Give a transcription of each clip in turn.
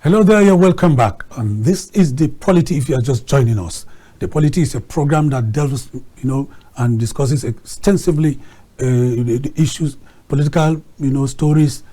Hello there, you're welcome back. This is the POLITY if you are just joining us. The POLITY is a program that delves, and discusses extensively the issues, political, stories,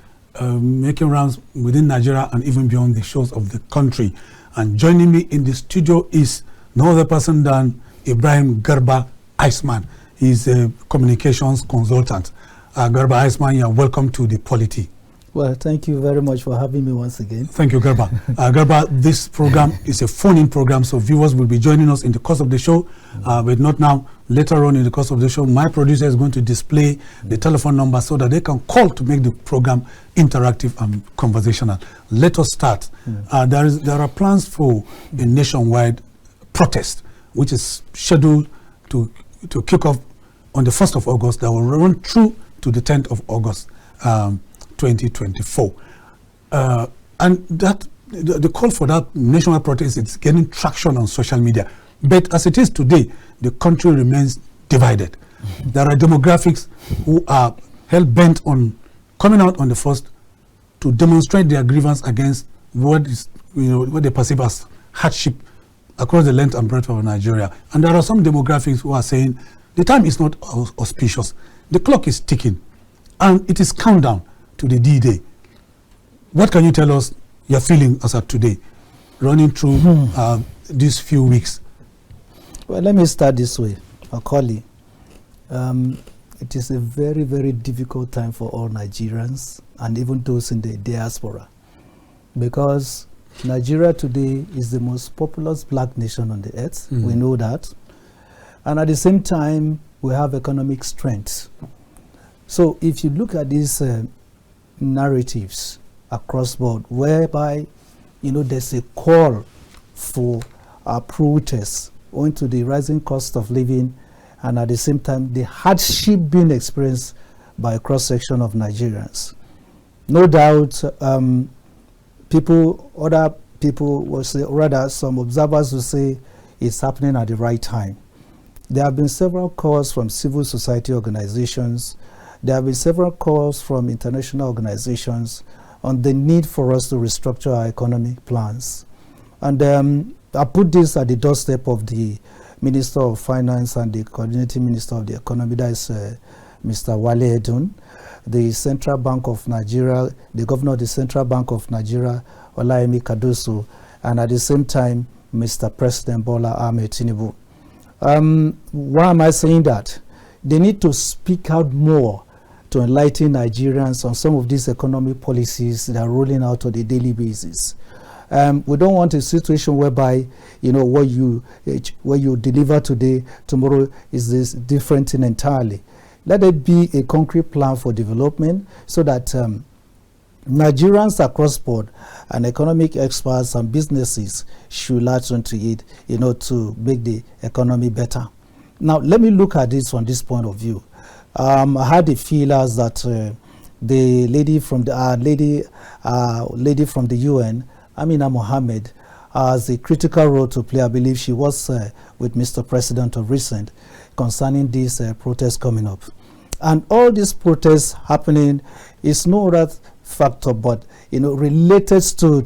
making rounds within Nigeria and even beyond the shores of the country. And joining me in the studio is no other person than Ibrahim Garba Iceman. He's a communications consultant. Garba Iceman, you're welcome to the POLITY. Well, thank you very much for having me once again. Thank you, Garba. Garba, this program is a phone-in program, so viewers will be joining us in the course of the show, but not now. Later on in the course of the show, my producer is going to display the telephone number so that they can call to make the program interactive and conversational. Let us start. There are plans for a nationwide protest, which is scheduled to kick off on the 1st of August, that will run through to the 10th of August. 2024, and that the call for that national protest is getting traction on social media. But as it is today, the country remains divided. There are demographics who are hell bent on coming out on the 1st to demonstrate their grievance against what is, what they perceive as hardship across the length and breadth of Nigeria. And there are some demographics who are saying the time is not auspicious. The clock is ticking, and it is countdown to the D-Day. What can you tell us your feeling as of today, running through these few weeks? Well, let me start this way. Maucauley, it is a very, very difficult time for all Nigerians and even those in the diaspora, because Nigeria today is the most populous black nation on the earth. We know that. And at the same time, we have economic strength. So if you look at these narratives across board, whereby there's a call for protests owing to the rising cost of living, and at the same time the hardship being experienced by a cross-section of Nigerians. No doubt, other people will say, or rather some observers will say, it's happening at the right time. There have been several calls from civil society organizations. There have been several calls from international organizations on the need for us to restructure our economic plans. And I put this at the doorstep of the Minister of Finance and the Coordinating Minister of the Economy, that is Mr. Wale Edun, the Central Bank of Nigeria, the Governor of the Central Bank of Nigeria, Olayemi Kadoso, and at the same time, Mr. President Bola Ahmed Tinubu. Why am I saying that? They need to speak out more to enlighten Nigerians on some of these economic policies that are rolling out on a daily basis. We don't want a situation whereby, what you deliver today, tomorrow is this different thing entirely. Let it be a concrete plan for development so that Nigerians across board and economic experts and businesses should latch onto it, to make the economy better. Now, let me look at this from this point of view. I had the feelers that the lady from the UN, Amina Mohammed, has a critical role to play. I believe she was with Mr. President of recent concerning this protest coming up. And all these protests happening is no other factor but related to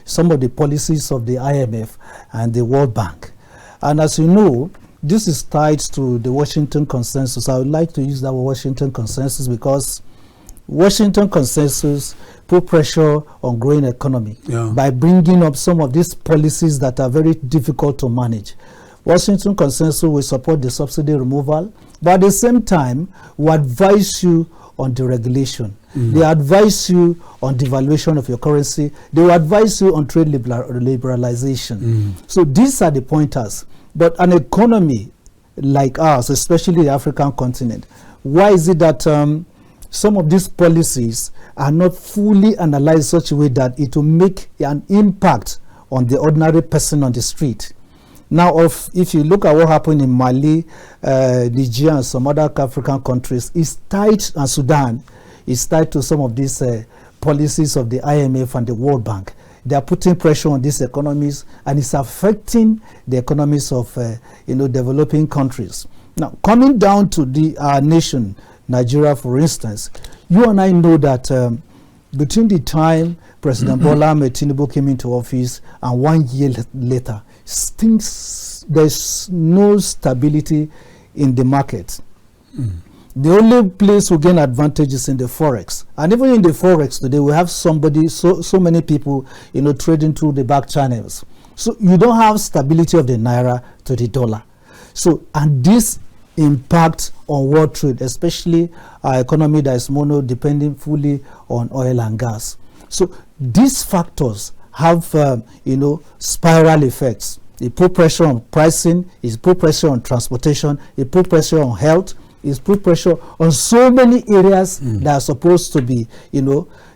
some of the policies of the IMF and the World Bank. And as you know, this is tied to the Washington Consensus. I would like to use that Washington Consensus because Washington Consensus put pressure on growing economy by bringing up some of these policies that are very difficult to manage. Washington Consensus will support the subsidy removal, but at the same time, will advise you on deregulation. They advise you on devaluation of your currency. They will advise you on trade liberalization. So these are the pointers. But an economy like ours, especially the African continent, why is it that some of these policies are not fully analyzed in such a way that it will make an impact on the ordinary person on the street? Now, if you look at what happened in Mali, Niger, and some other African countries, it's tied, and Sudan, is tied to some of these policies of the IMF and the World Bank. They are putting pressure on these economies, and it's affecting the economies of developing countries. Now, coming down to our nation, Nigeria, for instance, you and I know that between the time President Bola Ahmed Tinubu came into office and 1 year later, there's no stability in the market. The only place we gain advantage is in the forex, and even in the forex today, we have so many people, trading through the back channels. So you don't have stability of the naira to the dollar. So, and this impact on world trade, especially our economy that is depending fully on oil and gas. So these factors have, spiral effects. It put pressure on pricing, it put pressure on transportation, it put pressure on health, it put pressure on so many areas that are supposed to be,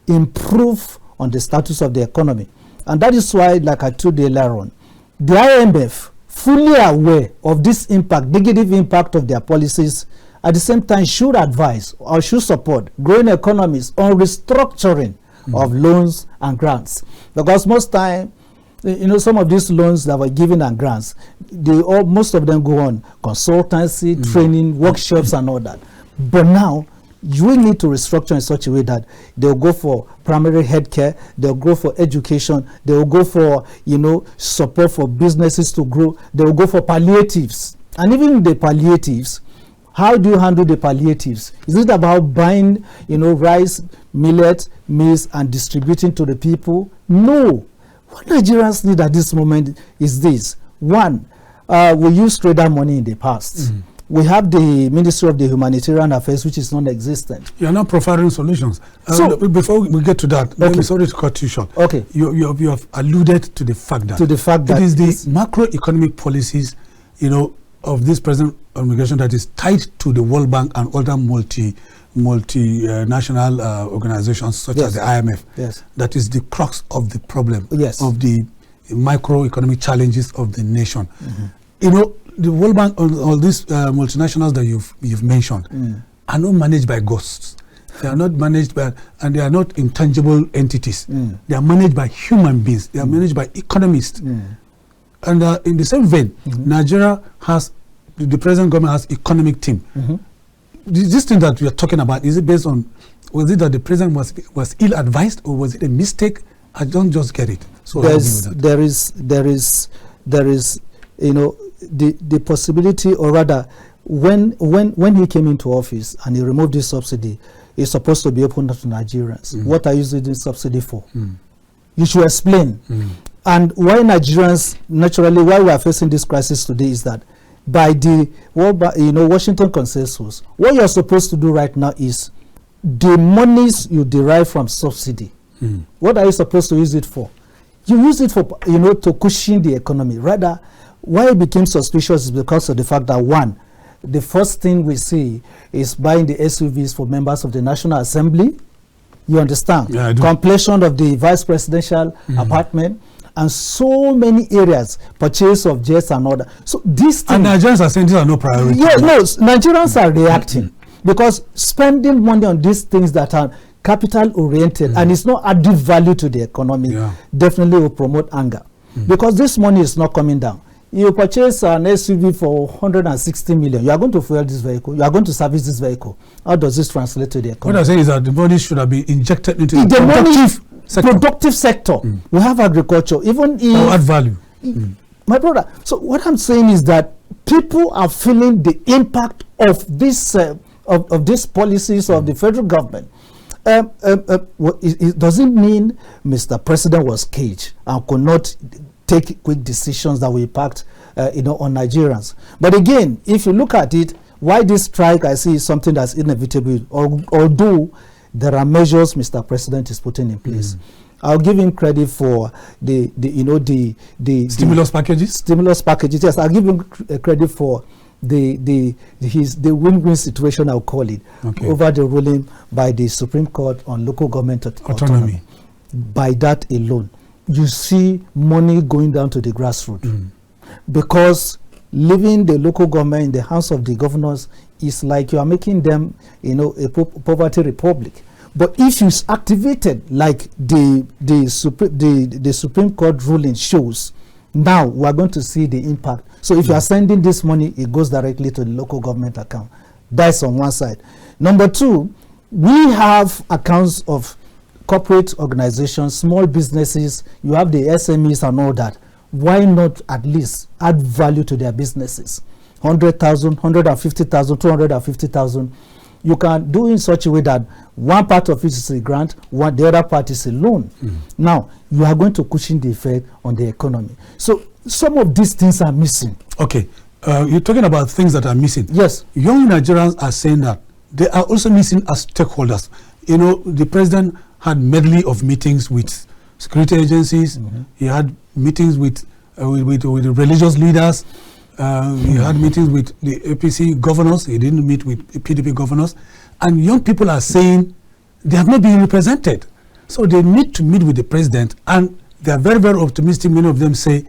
improve on the status of the economy. And that is why, like I told you earlier on, the IMF, fully aware of this impact, negative impact of their policies, at the same time should advise or should support growing economies on restructuring of loans and grants. Because most time, some of these loans that were given and grants, most of them go on consultancy, training, workshops and all that. But now, you need to restructure in such a way that they'll go for primary healthcare, they'll go for education, they'll go for, support for businesses to grow, they'll go for palliatives. And even the palliatives, how do you handle the palliatives? Is it about buying, rice, millet, maize, and distributing to the people? No. What Nigerians need at this moment is this. One, we used trader money in the past. We have the Ministry of the Humanitarian Affairs, which is non-existent. You are not providing solutions. So, before we get to that, I'm sorry to cut you short. Okay. You have alluded to the fact that it is the macroeconomic policies, of this present administration that is tied to the World Bank and other multinational organizations such as the IMF. Yes. That is the crux of the problem. Yes. Of the macroeconomic challenges of the nation. The World Bank, all these multinationals that you've mentioned, are not managed by ghosts. They are not managed by, and they are not intangible entities. They are managed by human beings. They are managed by economists. And in the same vein, Nigeria has, the present government has economic team. This thing that we are talking about, is it based on, was it that the president was ill-advised, or was it a mistake? I don't just get it. So there is the possibility, or rather, when he came into office and he removed this subsidy, it's supposed to be open to Nigerians. What are you using this subsidy for? You should explain. And why Nigerians, naturally, why we are facing this crisis today is that by the Washington consensus, what you're supposed to do right now is the monies you derive from subsidy. What are you supposed to use it for? You use it for, to cushion the economy. Rather, why it became suspicious is because of the fact that, one, the first thing we see is buying the SUVs for members of the National Assembly. You understand? Yeah, I do. Completion of the vice presidential apartment, and so many areas, purchase of jets and all that. So these things, and Nigerians are saying these are no priority. Yeah, no, Nigerians are reacting because spending money on these things that are capital oriented and it's not adding value to the economy definitely will promote anger because this money is not coming down. You purchase an SUV for 160 million. You are going to fuel this vehicle. You are going to service this vehicle. How does this translate to the economy? What I'm saying is that the money should have been injected into the productive sector. We have agriculture. Even if add value. My brother. So what I'm saying is that people are feeling the impact of this of these policies of the federal government. It doesn't mean Mr. President was caged and could not take quick decisions that will impact on Nigerians. But again, if you look at it, why this strike I see is something that's inevitable, although there are measures Mr. President is putting in place. I'll give him credit for the stimulus packages. Stimulus packages. Yes, I'll give him credit for the win-win situation, I'll call it, over the ruling by the Supreme Court on local government autonomy. By that alone, you see money going down to the grassroots, because leaving the local government in the hands of the governors is like you are making them, a poverty republic. But if you activated like the Supreme Court ruling shows, now we are going to see the impact. So if you are sending this money, it goes directly to the local government account. That's on one side. Number two, we have accounts of corporate organizations, small businesses, you have the SMEs and all that. Why not at least add value to their businesses? 100,000, 150,000, 250,000. You can do in such a way that one part of it is a grant, the other part is a loan. Now, you are going to cushion the effect on the economy. So some of these things are missing. Okay. You're talking about things that are missing. Yes. Young Nigerians are saying that they are also missing as stakeholders. You know, the president had medley of meetings with security agencies. He had meetings with the religious leaders. He had meetings with the APC governors. He didn't meet with PDP governors. And young people are saying they have not been represented. So they need to meet with the president. And they are very, very optimistic. Many of them say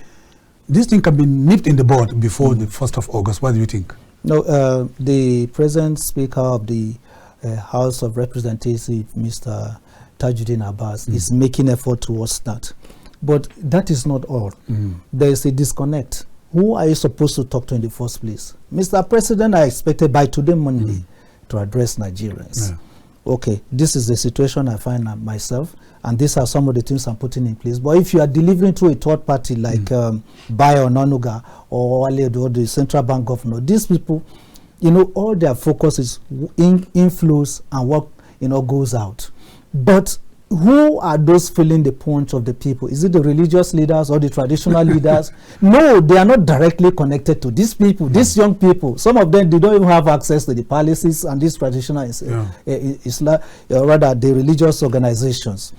this thing can be nipped in the bud before the 1st of August. What do you think? No, the present Speaker of the House of Representatives, Mr. Tajuddin Abbas, is making effort towards that. But that is not all. There is a disconnect. Who are you supposed to talk to in the first place? Mr. President, I expected by today, Monday, to address Nigerians. Okay, this is the situation I find myself, and these are some of the things I'm putting in place. But if you are delivering to a third party like Bayo Onanuga or the central bank governor, these people, you know, all their focus is inflows and what, you know, goes out. But who are those feeling the punch of the people? Is it the religious leaders or the traditional leaders? No, they are not directly connected to these people, these young people. Some of them, they don't even have access to the palaces and these traditional Islam, rather the religious organizations.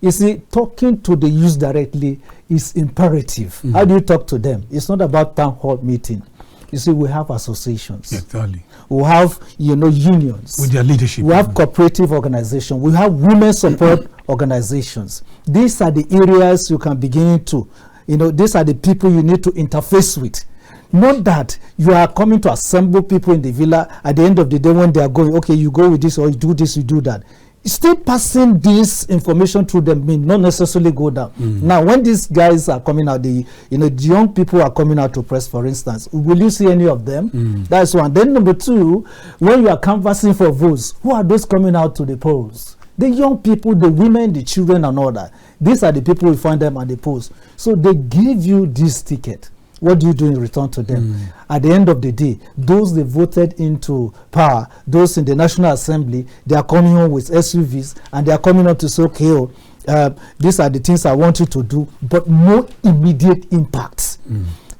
You see, talking to the youth directly is imperative. How do you talk to them? It's not about town hall meeting. You see, we have associations. Exactly. We have, you know, unions. With their leadership. We have cooperative organizations. We have women support organizations. These are the areas you can begin to, you know, these are the people you need to interface with. Not that you are coming to assemble people in the villa at the end of the day when they are going, okay, you go with this or you do this, you do that. Still passing this information through them may not necessarily go down. Now, when these guys are coming out, the young people are coming out to press, for instance, will you see any of them? That's one. Then number two, when you are canvassing for votes, who are those coming out to the polls? The young people, the women, the children, and all that. These are the people we find them at the polls. So they give you this ticket. What do you do in return to them? At the end of the day, those they voted into power, those in the National Assembly, they are coming home with SUVs and they are coming up to say, okay, these are the things I want you to do, but no immediate impacts.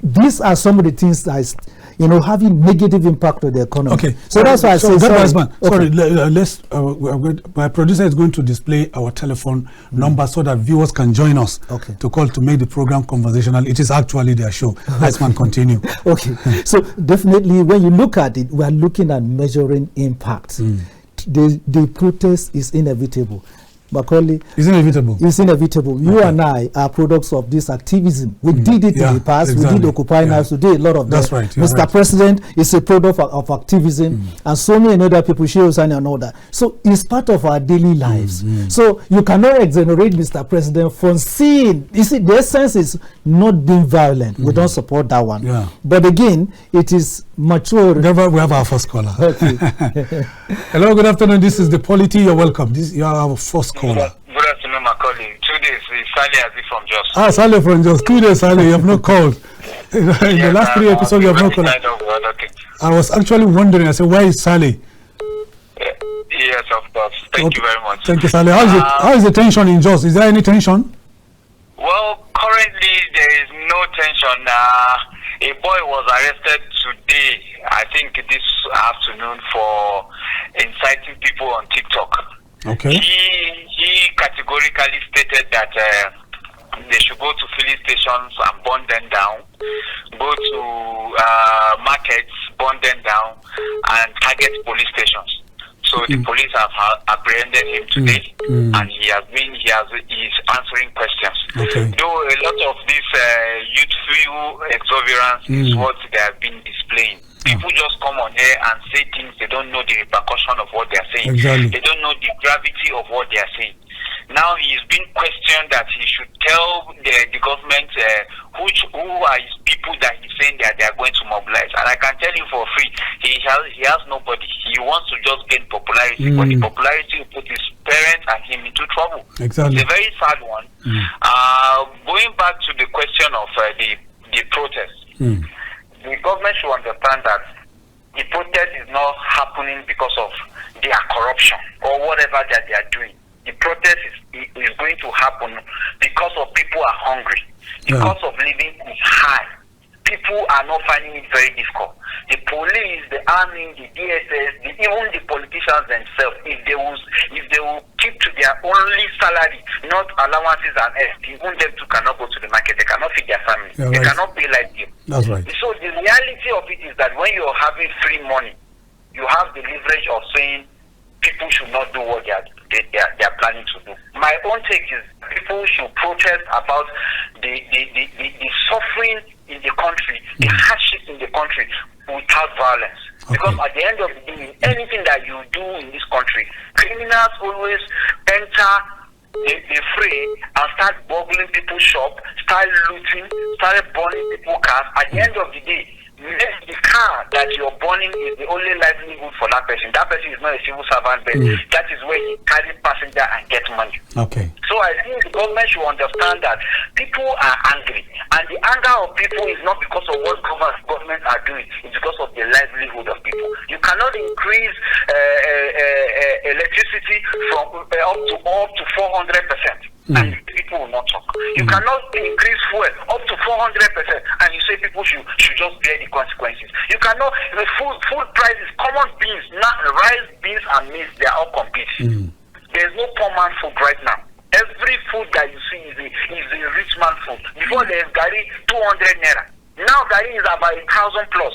These are some of the things that is, you know, having negative impact on the economy. Okay, so that's why I say, sorry, let's. My producer is going to display our telephone number so that viewers can join us to call to make the program conversational. It is actually their show. Iceman, continue. Okay, so definitely when you look at it, we are looking at measuring impact. The protest is inevitable. Maucauley, it's inevitable. It's inevitable. You and I are products of this activism. We did it in the past. We did Occupy Nights. We did a lot of that. That's right. Mr. President is a product of activism, and so many other people, Sheosani and all that. So it's part of our daily lives. So you cannot exonerate Mr. President from seeing. You see, the essence is not being violent. We don't support that one. But again, it is mature. Garba, we have our first caller. Hello, good afternoon. This is the POLITY. You're welcome. You are our first caller. Good afternoon, Maucauley. 2 days. It's Sally Aziz from Jos. Ah, Sally from Jos. 2 days, Sally. You have not called. In the last 3 episodes, you have not called. I was actually wondering. I said, why is Sally? Yes, of course. Thank you very much. Thank you, Sally. How is the tension in Jos? Is there any tension? Well, currently there is no tension. A boy was arrested today, I think this afternoon, for inciting people on TikTok. Okay. He categorically stated that they should go to filling stations and burn them down, go to markets, burn them down, and target police stations. So the police have apprehended him today, and he's answering questions. Okay. Though a lot of this youthful exuberance is what they have been displaying. People just come on here and say things, they don't know the repercussion of what they are saying. Exactly. They don't know the gravity of what they are saying. Now he's been questioned that he should tell the government who are his people that he's saying that they are going to mobilize. And I can tell you for free, he has nobody. He wants to just gain popularity, but the popularity will put his parents and him into trouble. Exactly. It's a very sad one. Going back to the question of the protest, the government should understand that the protest is not happening because of their corruption or whatever that they are doing. The protest is going to happen because of people are hungry, because of living is high. People are not finding it very difficult. The police, the army, the DSS, even the politicians themselves, if they will keep to their only salary, not allowances and even them too cannot go to the market. They cannot feed their family. Yeah, they right. cannot pay like them. That's right. So the reality of it is that when you're having free money, you have the leverage of saying people should not do what they are planning to do. My own take is people should protest about the suffering in the country, the hardship in the country without violence. Okay. Because at the end of the day, anything that you do in this country, criminals always enter the fray and start burgling people's shop, start looting, start burning people's cars. At the end of the day, the car that you're burning is the only livelihood for that person. That person is not a civil servant, but that is where he carries passenger and gets money. Okay. So I think the government should understand that people are angry, and the anger of people is not because of what government are doing, it's because of the livelihood of people. You cannot increase electricity from up to 400%. And people will not talk. You cannot increase fuel up to 400%, and you say people should just bear the consequences. You cannot. The food prices, common beans, rice, beans, and maize, they are all competing. There's no poor man food right now. Every food that you see is a rich man food. Before there's Gary 200 naira. Now Gary is about 1,000 plus.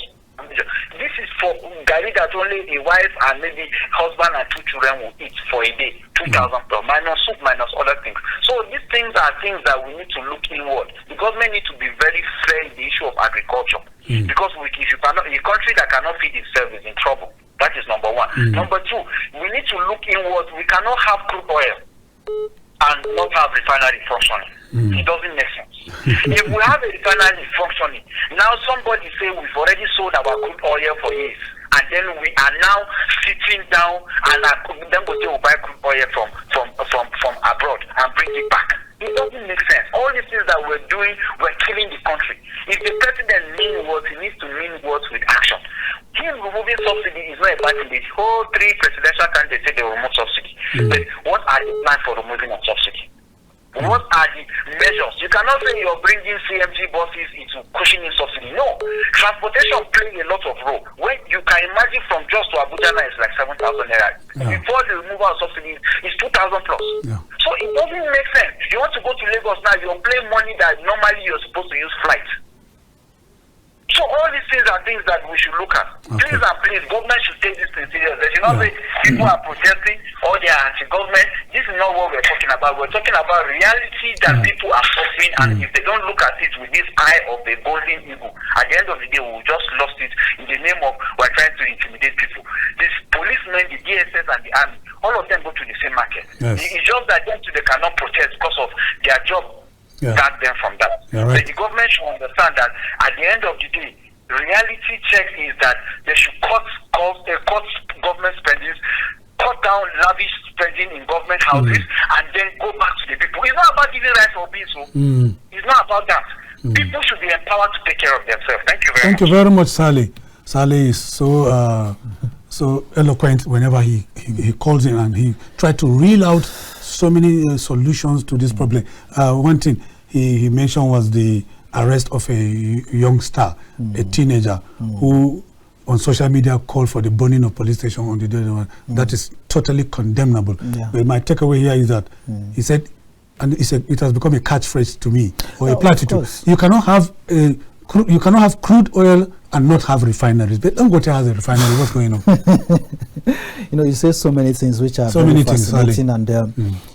This is for Gary that only a wife and maybe husband and 2 children will eat for a day, 2,000 plus, minus soup, minus other things. So these things are things that we need to look inward. The government needs to be very fair in the issue of agriculture. Because if you cannot, a country that cannot feed itself is in trouble. That is number one. Number two, we need to look inward. We cannot have crude oil and not have refinery functioning. It doesn't make sense. If we have a refinery functioning, now somebody say we've already sold our crude oil for years, and then we are now sitting down and then we'll buy crude oil from abroad and bring it back. It doesn't make sense. All these things that we're doing, we're killing the country. If the president means what, he needs to mean what with action. Him removing subsidy is not a bad thing. The whole 3 presidential candidates say they will remove subsidy. But what are the plans for removing a subsidy? What are the measures? You cannot say you're bringing CMG buses into cushioning subsidy. No. Transportation plays a lot of role. When you can imagine from just to Abuja now, it's like 7,000 naira. Before the removal of subsidies, it's 2,000 plus. So it doesn't make sense. You want to go to Lagos now, you're paying money that normally you're supposed to use flight. So all these things are things that we should look at. Please and please, government should take this thing serious. They should not say people are protesting or they are anti-government. This is not what we're talking about. We're talking about reality that people are suffering, and if they don't look at it with this eye of the golden eagle, at the end of the day, we'll just lost it in the name of we're trying to intimidate people. These policemen, the DSS and the army, all of them go to the same market. It's just that them too, they cannot protest because of their job. Start them from that. Right. But the government should understand that at the end of the day, reality check is that they should cut government spending, cut down lavish spending in government houses, and then go back to the people. It's not about giving rights or being so. It's not about that. People should be empowered to take care of themselves. Thank you very much. Thank you very much, Sally. Sally is so eloquent whenever he calls in, and he tried to reel out so many solutions to this problem. One thing he mentioned was the arrest of a young star, a teenager, who on social media called for the burning of police station on the day one. That is totally condemnable. But my takeaway here is that he said, and he said it has become a catchphrase to me, or a platitude. You cannot have crude oil and not have refineries. But Dangote has a refinery. What's going on? You say so many things which are so very many fascinating, and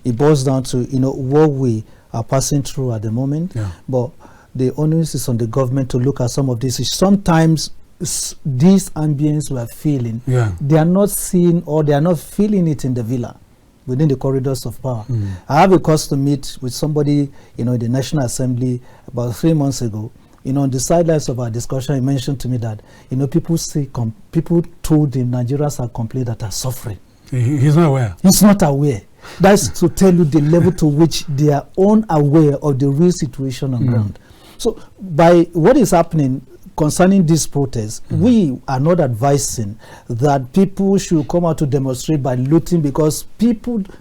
it boils down to what we are passing through at the moment. But the onus is on the government to look at some of this. Sometimes these ambience we are feeling, they are not seeing or they are not feeling it in the villa, within the corridors of power. I have a cause to meet with somebody, in the National Assembly about 3 months ago. On the sidelines of our discussion, he mentioned to me that, people told him Nigerians are complaining that are suffering. He's not aware. He's not aware. That's to tell you the level to which they are unaware of the real situation on ground. So by what is happening concerning this protest, we are not advising that people should come out to demonstrate by looting, because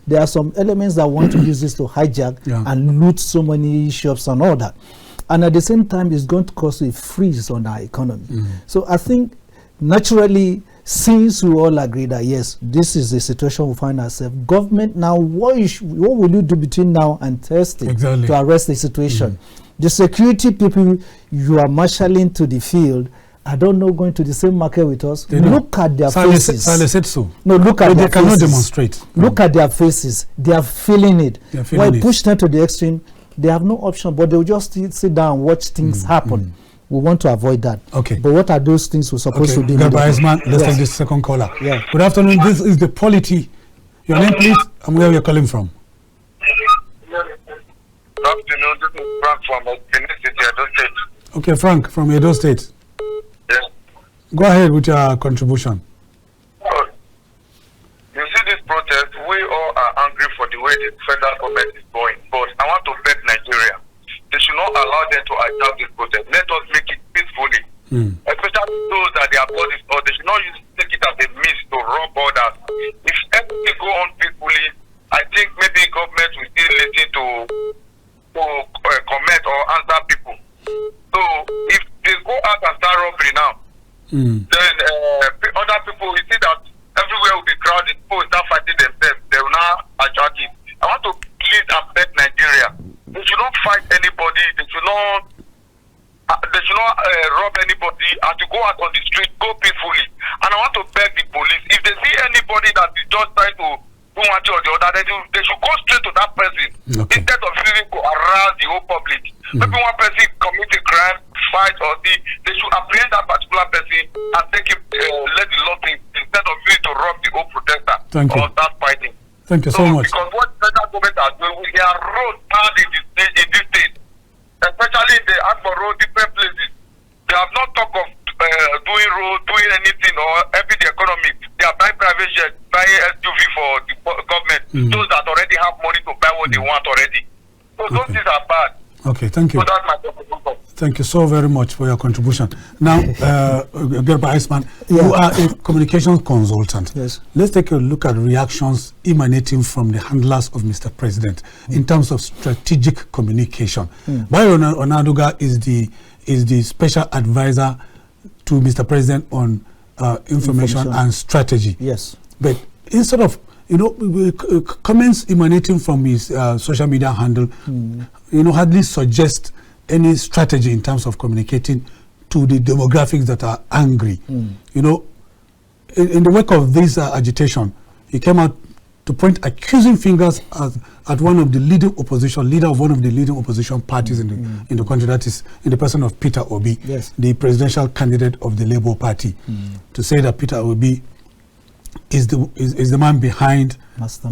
there are some elements that want to use this to hijack and loot so many shops and all that. And at the same time, it's going to cause a freeze on our economy. So I think naturally, since we all agree that yes, this is the situation we find ourselves, government now, what will you do between now and Thursday to arrest the situation? The security people you are marshalling to the field, I don't know, going to the same market with us. Look at their faces. Sale said so. No, look at their faces. They cannot demonstrate. Look at their faces. They are feeling it. Why push them to the extreme? They have no option, but they'll just sit down and watch things happen. We want to avoid that. Okay. But what are those things we're supposed to do? Garba, Iceman, let's take this second caller. Yeah. Good afternoon. This is the POLITY. Your name, please, and where you're calling from. Good afternoon. This is Frank from Edo State. Okay, Frank from Edo State. Yes. Go ahead with your contribution. You see this protest, we all are angry for the way the federal government is going. But I want to beg Nigeria, they should not allow them to attack this protest. Let us make it peacefully. Especially those that their bodies, or they should not take it as a means to rob others. If everything go on peacefully, I think maybe government will still listen to comment or answer people. So if they go out and start robbery now, then other people will see that everywhere will be crowded. People will start fighting themselves. They will now attack it. I want to please and beg Nigeria. They should not fight anybody. They should not rob anybody. And to go out on the street, go peacefully. And I want to beg the police, if they see anybody that is just trying to do one thing or the other, they should go straight to that person instead of using to harass the whole public. Maybe one person commit a crime, fight or they should apprehend that particular person and take him, let the law think, instead of using to rob the whole protester or start fighting. Thank you so much. Because what federal government are doing, they are road bad in this state, especially in the Agbo road, different places. They have not talked of doing road, doing anything or helping the economy. They are buying private jets, buying SUV for the government. Those that already have money to buy what they want already. So those things are bad. Okay, thank you. So that's my contribution. Thank you so very much for your contribution. Now, Garba Iceman, you are a communications consultant. Yes. Let's take a look at reactions emanating from the handlers of Mr. President in terms of strategic communication. Bayo Onaduga is the special advisor to Mr. President on information and strategy. Yes. But instead of comments emanating from his social media handle, hardly suggest any strategy in terms of communicating to the demographics that are angry. In the wake of this agitation, he came out to point accusing fingers at one of the leader of one of the leading opposition parties in the country, that is in the person of Peter Obi, the presidential candidate of the Labour Party, to say that Peter Obi is the man behind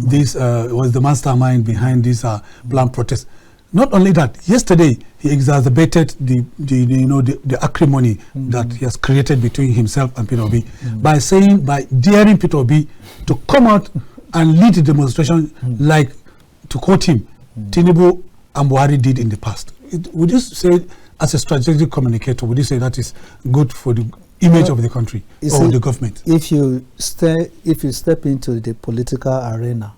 this, was the mastermind behind this planned protest. Not only that, yesterday he exacerbated the acrimony that he has created between himself and Peter Obi by daring Peter Obi to come out and lead the demonstration like, to quote him, Tinubu and Buhari did in the past. Would you say, as a strategic communicator, would you say that is good for the image of the country or the government? If you step into the political arena,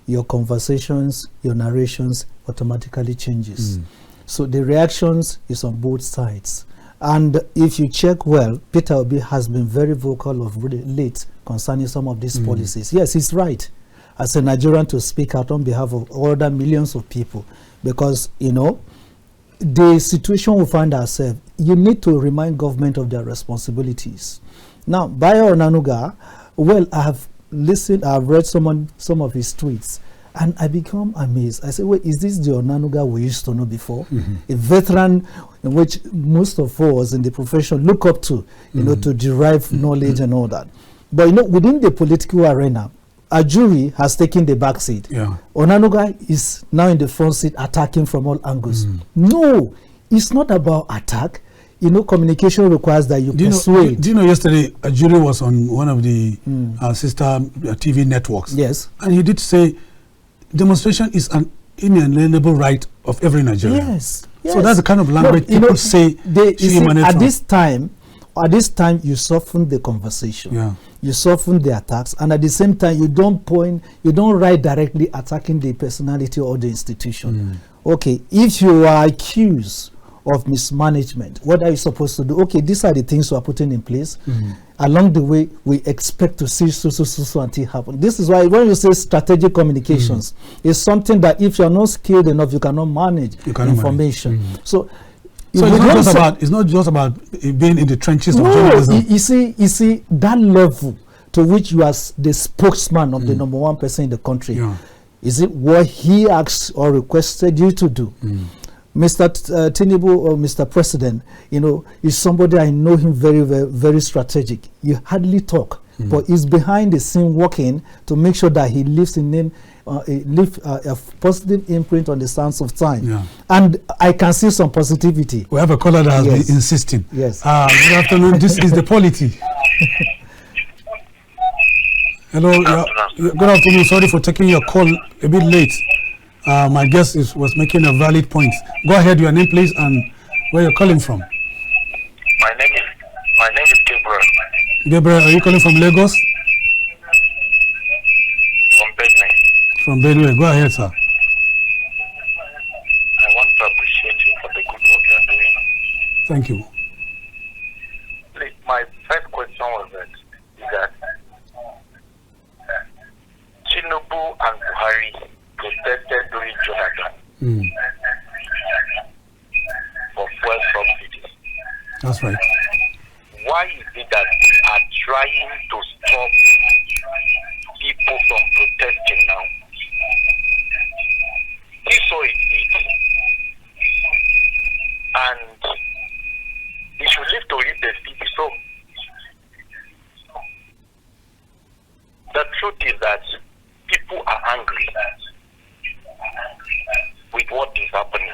your conversations, your narrations automatically changes. So the reactions is on both sides. And if you check well, Peter Obi has been very vocal of late concerning some of these policies. Yes, he's right as a Nigerian to speak out on behalf of other millions of people, because the situation we find ourselves, you need to remind government of their responsibilities. Now, Bayo Onanuga, well, I have listened, I've read some of his tweets, and I become amazed. I say, wait, is this the Onanuga we used to know before? A veteran in which most of us in the profession look up to, to derive knowledge and all that. But within the political arena, a jury has taken the back seat. Onanuga is now in the front seat attacking from all angles. No, it's not about attack. Communication requires that you persuade. Do you know yesterday a jury was on one of the sister TV networks? Yes. And he did say demonstration is an inalienable right of every Nigerian. Yes. So that's the kind of language people say. At this time, you soften the conversation. Yeah. You soften the attacks, and at the same time, you don't write directly attacking the personality or the institution. Okay, if you are accused of mismanagement, what are you supposed to do? Okay, these are the things we are putting in place. Along the way, we expect to see so until happen. This is why when you say strategic communications, it's something that if you're not skilled enough, you cannot manage information. So it's not just about being in the trenches of journalism. You see that level to which you are the spokesman of the number one person in the country. Yeah. Is it what he asked or requested you to do? Mr. Tinubu or Mr. President, is somebody I know him very, very, very strategic. You hardly talk, but he's behind the scene working to make sure that he leaves a positive imprint on the sands of time. Yeah. And I can see some positivity. We have a caller that has been insisting. Yes. Good afternoon. This is the POLITY. Hello. Good afternoon. Sorry for taking your call a bit late. My guest was making a valid point. Go ahead, your name, please, and where you're calling from. My name is Gabriel. Gabriel, are you calling from Lagos? From Benue. From Benue. Go ahead, sir. I want to appreciate you for the good work you are doing. Thank you. My first question was that Tinubu and Buhari protested during Jonathan for fuel subsidies. That's right. Why is it that we are trying to stop people from protesting now? This so it is. And we should live to read the city. So the truth is that people are angry with what is happening,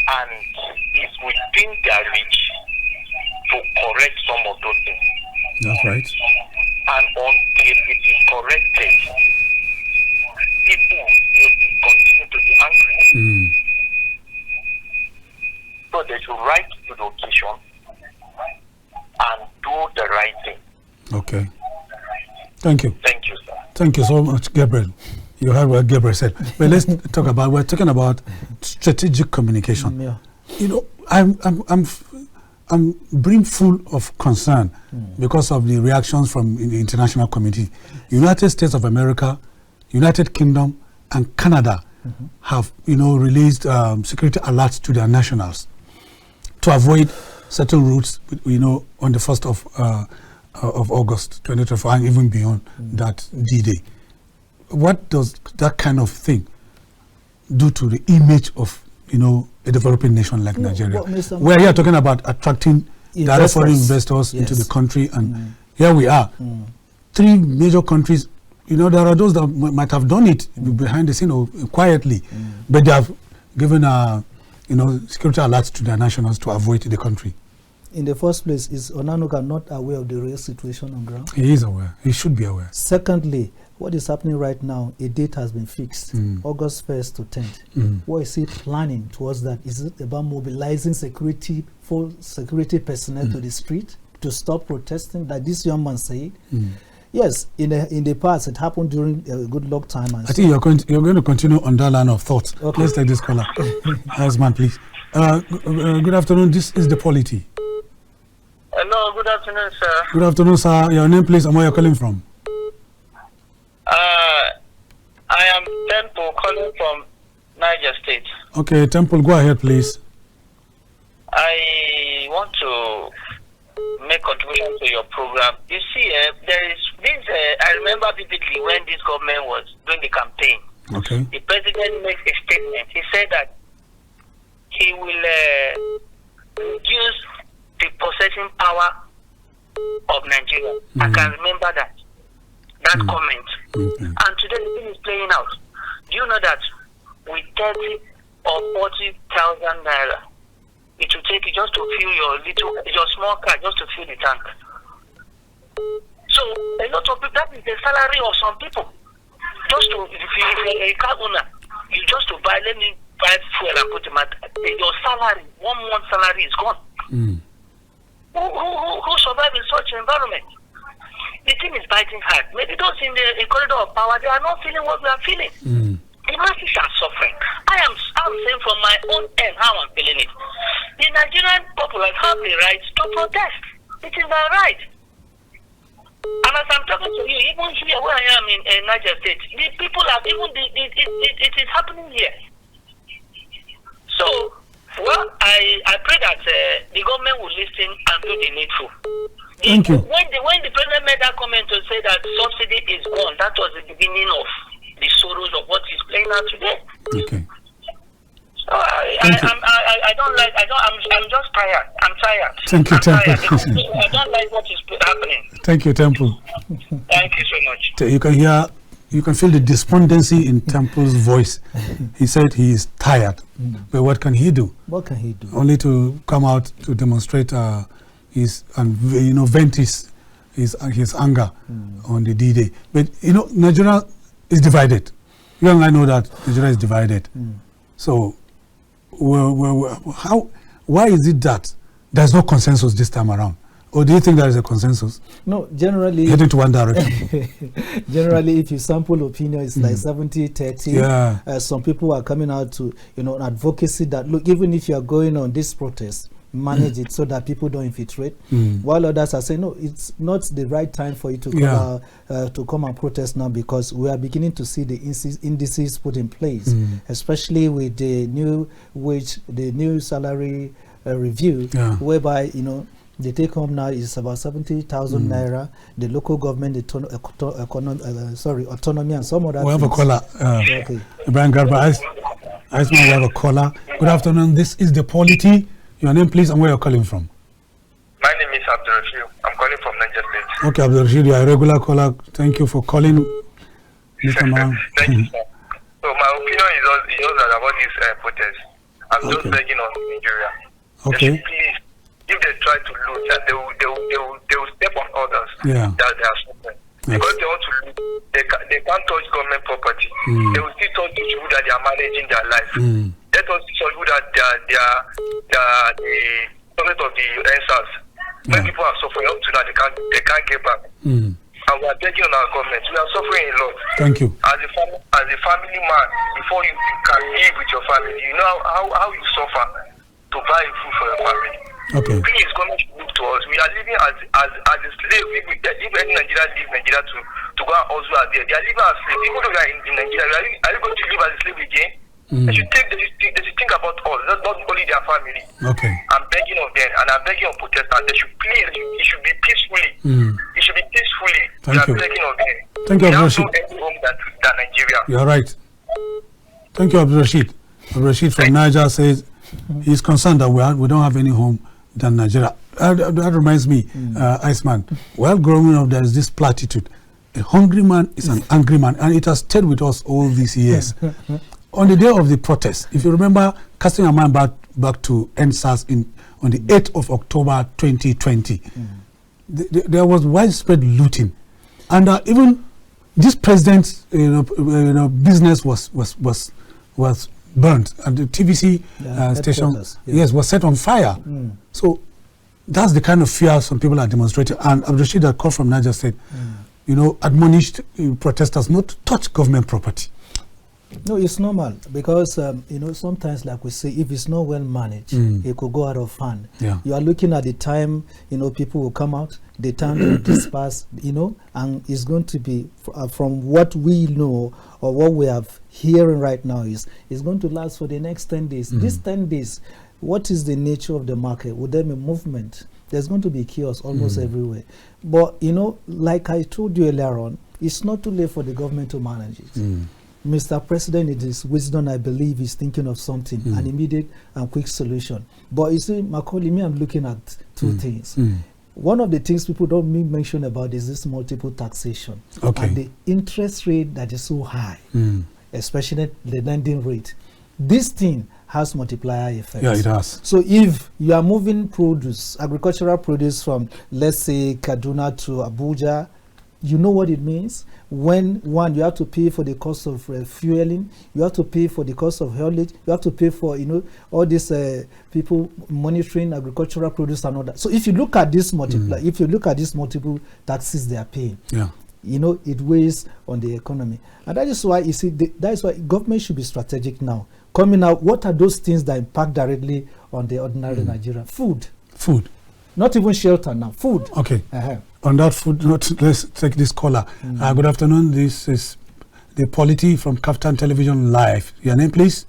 and it's within their reach to correct some of those things. That's right. And until it is corrected, people will continue to be angry. So they should rise to the occasion and do the right thing. Okay. Thank you. Thank you, sir. Thank you so much, Gabriel. You heard what Gabriel said. But let's we're talking about strategic communication. Yeah. I'm brimful of concern because of the reactions from the international community. United States of America, United Kingdom, and Canada have, released security alerts to their nationals to avoid certain routes, on the 1st of August 2024 and even beyond that D-Day. What does that kind of thing do to the image of, a developing nation like Nigeria? We're here talking about attracting direct foreign investors into the country, and here we are. 3 major countries, there are those that might have done it behind the scene or quietly, but they have given, security alerts to their nationals to avoid the country. In the first place, is Onanuga not aware of the real situation on ground? He is aware. He should be aware. Secondly, what is happening right now, a date has been fixed, August 1st to 10th. What is he planning towards that? Is it about mobilizing full security personnel to the street to stop protesting, that this young man said? Yes, in the past, it happened during a good long time. I think you're going to continue on that line of thought. Okay. Let's take this caller. Iceman, please. Good afternoon. This is the POLITY. Hello, good afternoon, sir. Good afternoon, sir. Your name, please, and where you're calling from? I am Temple, calling from Niger State. Okay, Temple, go ahead, please. I want to make contribution to your program. You see, there is this. I remember vividly when this government was doing the campaign. Okay. The president makes a statement. He said that he will reduce the possessing power of Nigeria. I can remember that comment. And today the thing is playing out. Do you know that with 30 or 40,000 naira, it will take you just to fill your small car, just to fill the tank. So a lot of people, that is the salary of some people. Just to, if you're a car owner, you just to buy, let me buy fuel and put them at your salary, 1 month salary is gone. Who survive in such an environment? The thing is biting hard. Maybe those in the corridor of power, they are not feeling what we are feeling. The masses are suffering. I'm saying from my own end how I'm feeling it. The Nigerian populace have the right to protest. It is their right. And as I'm talking to you, even here where I am in Niger State, the people have even it is happening here. So, well, I pray that the government will listen and do the needful. Thank you. When the president made that comment to say that subsidy is gone, that was the beginning of the sorrows of what is playing out today. Okay. So I'm just tired. I'm tired. Thank you, Temple. I don't like what is happening. Thank you, Temple. Thank you so much. You can feel the despondency in Temple's voice. He said he is tired. But what can he do? What can he do? Only to come out to demonstrate vent his anger on the D-Day. But Nigeria is divided. You and I know that Nigeria is divided. So why is it that there's no consensus this time around? Or do you think there is a consensus? No, generally heading to one direction. Generally, if you sample opinion, it's like 70-30. Yeah. Some people are coming out to advocacy that look, even if you are going on this protest, manage it so that people don't infiltrate. While others are saying no, it's not the right time for you to come and protest now, because we are beginning to see the indices put in place, especially with the new wage, the new salary review, whereby the take home now is about 70,000 naira. The local government, autonomy, and some other. We have a caller. Okay. Ibrahim Garba, Iceman, we have a caller. Good afternoon. This is the POLITY. Your name, please, and where you're calling from. My name is Ibrahim. I'm calling from Niger State. Okay, Ibrahim, you are a regular caller. Thank you for calling. Thank you, sir. So my opinion is just about this protest. I'm just begging on Nigeria. Okay. Please, if they try to loot, and they will step on others that they are suffering. Yes. Because they want to loot, they can't touch government property. They will still touch the people that they are managing their life. Let us show you that they are the subject of the answers. When people are suffering up to now, they can't get back. And we are begging on our government. We are suffering a lot. Thank you. As a family man, before you can live with your family, you know how you suffer to buy food for your family. Okay. Please, government should look to us. We are living as a slave. If any Nigerian leave Nigeria to go and also are there, they are living as slaves. Even though we are in Nigeria, are you going to live as a slave again? They should think about us, not only their family. Okay. I'm begging of them, and I'm begging of protesters. They should please. It should be peacefully. It should be peacefully. Thank you. We are begging of them. Thank you, Abdul Rashid. than Nigeria. You are right. Thank you, Abdul Rashid. Abdul Rashid from Niger says he's concerned that we don't have any home than Nigeria. That reminds me, Iceman. While growing up, there is this platitude: a hungry man is an angry man, and it has stayed with us all these years. On the day of the protest, if you remember, casting our mind back to NSAS on the 8th of October 2020, there was widespread looting, and even this president's business was burnt, and the TVC station was set on fire. So that's the kind of fear some people are demonstrating. And Abdul that called from Niger State, admonished protesters not to touch government property. No, it's normal because sometimes, like we say, if it's not well managed, it could go out of hand. You are looking at the time, people will come out, the time to disperse, and it's going to be from what we know or what we have hearing right now is it's going to last for the next 10 days. These 10 days, what is the nature of the market? Would there be movement? There's going to be chaos almost everywhere. But like I told you earlier on, it's not too late for the government to manage it. Mr. President, in his wisdom, I believe, is thinking of something, an immediate and quick solution. But you see, Maucauley, I'm looking at two things. One of the things people don't mention about is this multiple taxation. And the interest rate that is so high, especially the lending rate. This thing has multiplier effects. Yeah, it has. So if you are moving produce, agricultural produce from, let's say, Kaduna to Abuja, You know what it means? When, one, you have to pay for the cost of fueling, you have to pay for the cost of haulage, you have to pay for, all these people monitoring agricultural produce and all that. So if you look at this if you look at these multiple taxes they are paying, it weighs on the economy. And that is why, you see, that is why government should be strategic now. Coming out, what are those things that impact directly on the ordinary Nigerian? Food. Not even shelter now, food. Okay. On that food note, let's take this caller. Good afternoon. This is the POLITY from KAFTAN Television Live. Your name, please?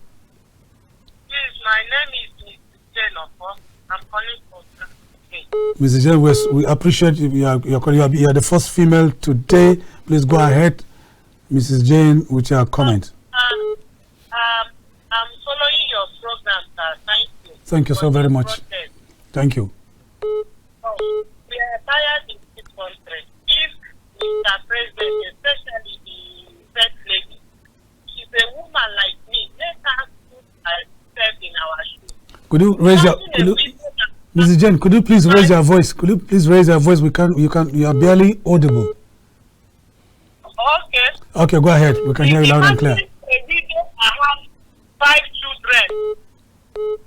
Yes, my name is Mrs. Jane. I'm calling from Mrs. Jane, we appreciate you are the first female today. Please go ahead, Mrs. Jane, with your comment. I'm following your program, sir. Thank you. Thank you so very much. Protest. Thank you. We are tired in this country. If Mr. President, especially the first lady, she's a woman like me, let her put herself in our shoes. Could you raise your Mrs. Jane, could you please raise your voice? Could you please raise your voice? You are barely audible. Okay. Okay, go ahead. We can hear you loud and clear. I have 5 children.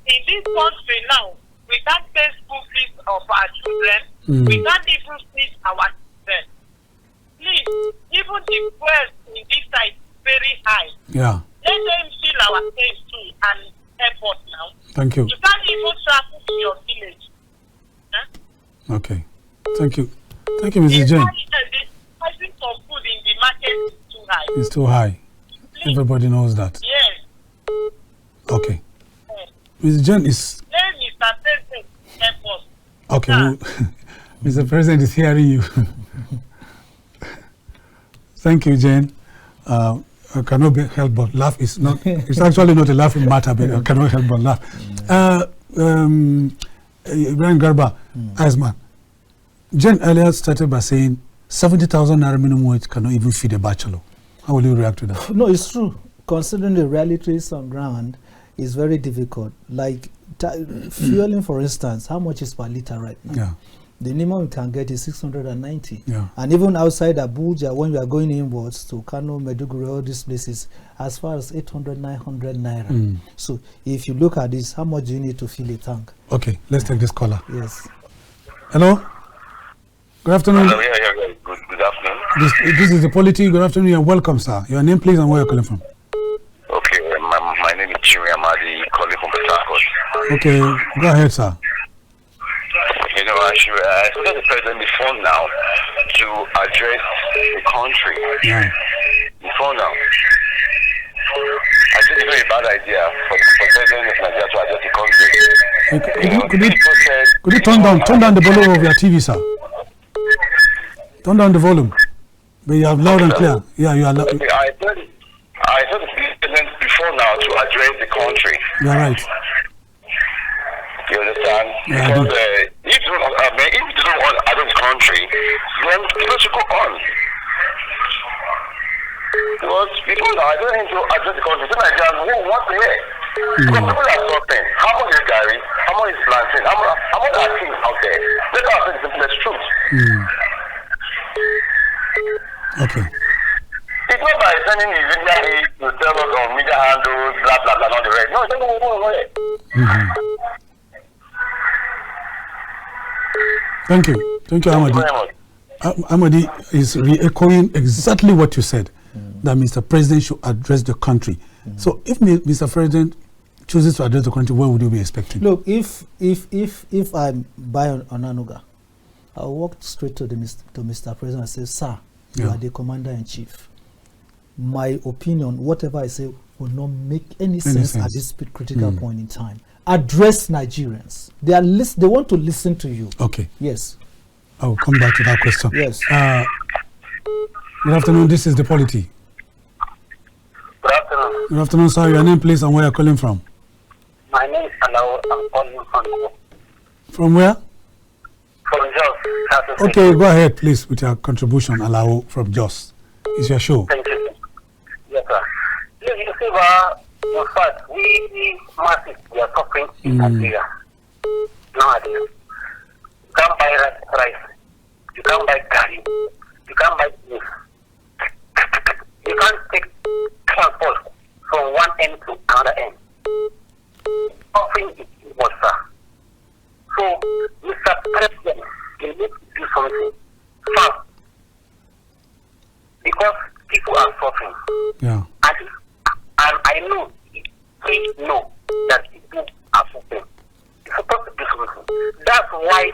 In this country now, we can't pay school fees of our children. We can't even feed our children. Please, even the fuel in this side is very high. Yeah. Let them fill our tanks too and help us now. Thank you. You can't even travel to your village. Huh? Okay. Thank you. Thank you, Mrs. Jane. The prices of food in the market is too high. It's too high. Please. Everybody knows that. Yes. Okay. Mrs. Jane is... Let Mr. President help us. Okay. Mr. President is hearing you. Thank you, Jane. I cannot help but laugh. It's actually not a laughing matter, but I cannot help but laugh. Ibrahim Garba, Iceman. Jane earlier started by saying 70,000 naira minimum wage cannot even feed a bachelor. How will you react to that? No, it's true. Considering the realities on ground, it's very difficult. Like fueling, for instance, how much is per liter right now? Yeah. The minimum you can get is 690. Yeah. And even outside Abuja, when we are going inwards to Kano, Meduguri, all these places, as far as 800, 900 naira. So if you look at this, how much do you need to fill a tank? Okay, let's take this caller. Yes. Hello? Good afternoon. Hello, yeah. Good afternoon. This is the POLITY. Good afternoon and welcome, sir. Your name, please, and where you're calling from. Okay, my name is Chiri Amadi, calling from Port. Okay, go ahead, sir. I expected the president before now to address the country. Yeah. Before now. I think it's a very bad idea for the president of Nigeria to address the country. Could you turn down the volume of your TV, sir? Turn down the volume. But you have loud and clear. Yeah, you are loud. I thought the president before now to address the country. You're right. You understand? Yeah, because if you don't want to address the country, then people should go on. Because before now, I don't need to address the country. So Nigerians who want to hear. Because people are suffering. How much is Gary? How much is plantain? How much are things out there? Let us say the simplest truth. Okay. It's not by sending the media aid to tell us on media handles, blah, blah, blah, not the rest. No, it's not going to Thank you. Thank you, Amadi. Amadi is re-echoing exactly what you said, that Mr. President should address the country. So if Mr. President chooses to address the country, what would you be expecting? Look, if I buy on Anuga, I'll walk straight to Mr. President and say, sir, you are the commander-in-chief. My opinion, whatever I say, will not make any sense at this critical point in time. Address Nigerians. They want to listen to you. Okay. Yes. I will come back to that question. Yes. Good afternoon. This is the POLITY. Good afternoon. Good afternoon, sir. Your name, please, and where you're calling from. My name is Alao. I'm calling from. From where? From Jos. Okay, go ahead, please, with your contribution, Alao from Jos. It's your show. Thank you. Yes, sir. You see, in fact, we are suffering in Nigeria nowadays. You can't buy rice. You can't buy curry. you can't buy this. You can't take transport from one end to another end. Nothing is impossible, sir. So, Mr. President, you need to do something fast. Because people are suffering. Yeah. And I know, please know that people are suffering. It's supposed to do something. That's why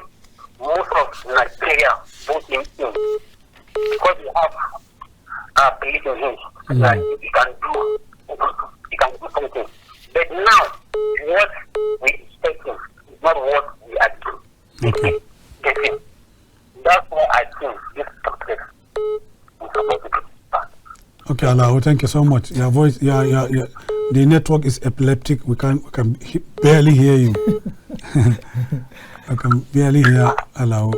most of Nigeria vote in him. Because we have belief in him that he can do something. But now, what we expect him is not what we are doing. Okay. Get it? That's why I think this process is supposed to be started. Okay, Alao, thank you so much. Your voice, the network is epileptic. We can barely hear you. I can barely hear Alao.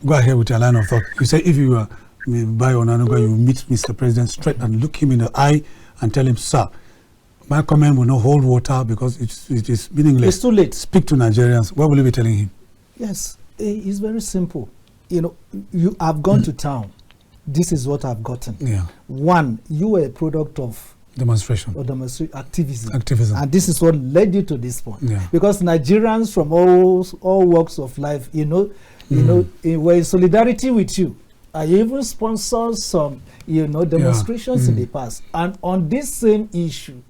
Go ahead with your line of thought. You say if you were by Onanuga, you meet Mr. President straight and look him in the eye and tell him, sir, my comment will not hold water because it is meaningless. It's too late. Speak to Nigerians. What will you be telling him? Yes, it's very simple. You know, you have gone to town. This is what I've gotten. Yeah. One, you were a product of Demonstration. or activism. Activism. And this is what led you to this point. Yeah. Because Nigerians from all walks of life, were in solidarity with you. I even sponsored some, demonstrations in the past. And on this same issue,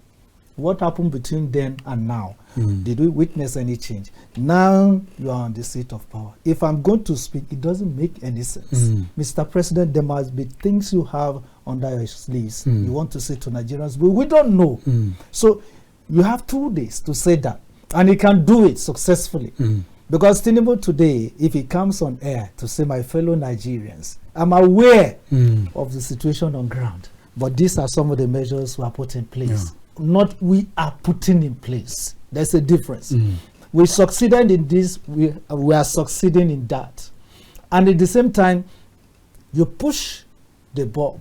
what happened between then and now? Did we witness any change? Now you are on the seat of power. If I'm going to speak, it doesn't make any sense. Mr. President, there must be things you have under your sleeves. You want to say to Nigerians, but we don't know. So you have 2 days to say that. And he can do it successfully. Because Tinubu today, if he comes on air to say, my fellow Nigerians, I'm aware of the situation on ground. But these are some of the measures we are putting in place. Not we are putting in place. There's a difference. We succeeded in this, we are succeeding in that. And at the same time, you push the ball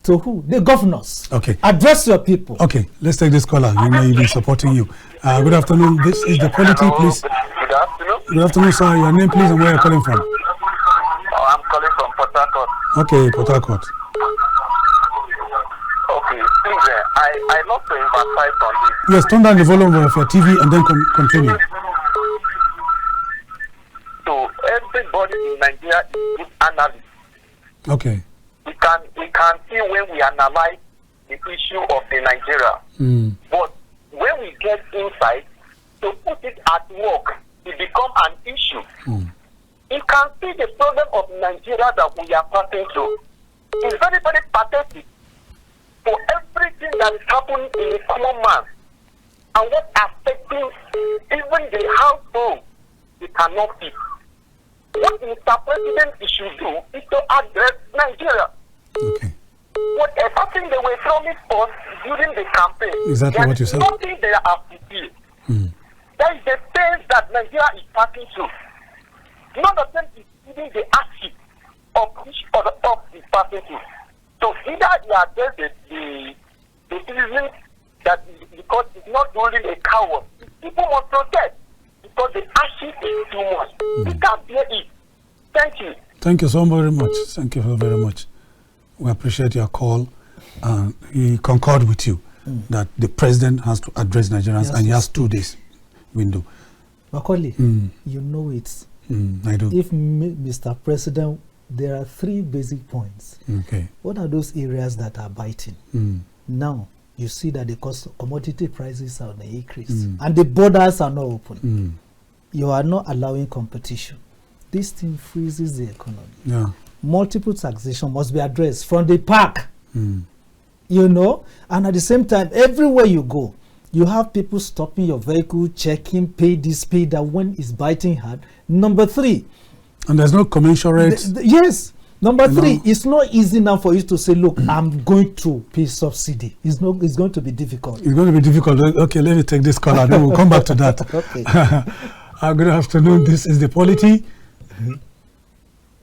to who? The governors. Okay. Address your people. Okay, let's take this caller. You know, he's been supporting you. Good afternoon. This is the POLITY, please. Good afternoon. Good afternoon, sir. Your name, please, and where you're calling from. I'm calling from Port Harcourt. Okay, Port Harcourt. Okay, please, I love to emphasize on this. Yes, turn down the volume of your TV and then continue. So everybody in Nigeria is good analyst. Okay. We can see when we analyze the issue of the Nigeria. But when we get inside, to put it at work, it becomes an issue. You can see the problem of Nigeria that we are passing through. It's very, very pathetic for everything that is happening in the common man and what affecting even the household, they cannot fit. What Mr. President should do is to address Nigeria. Okay. Whatever thing they were promised us during the campaign, Exactly what you said. nothing they are fulfilled. That is the pain that Nigeria is passing through. None of them is even the action of each other of the passing through. So either they address the citizens that because it's not ruling a coward. People must protest because the action is too much. We can't bear it. Thank you. Thank you so very much. Thank you very much. We appreciate your call. He concurred with you that the president has to address Nigerians and he has 2 days window. Maucauley, you know it. I do. If Mr. President, there are 3 basic points. Okay. What are those areas that are biting? Now, you see that the commodity prices are on the increase and the borders are not open. You are not allowing competition. This thing freezes the economy. Yeah. Multiple taxation must be addressed from the park. And at the same time, everywhere you go, you have people stopping your vehicle, checking, pay this, pay that, when it's biting hard. Number 3. And there's no commensurate. Yes. Number 3, it's not easy now for you to say, look, I'm going to pay subsidy. It's going to be difficult. It's going to be difficult. Okay, let me take this call and then we'll come back to that. Okay. Good afternoon. This is the POLITY.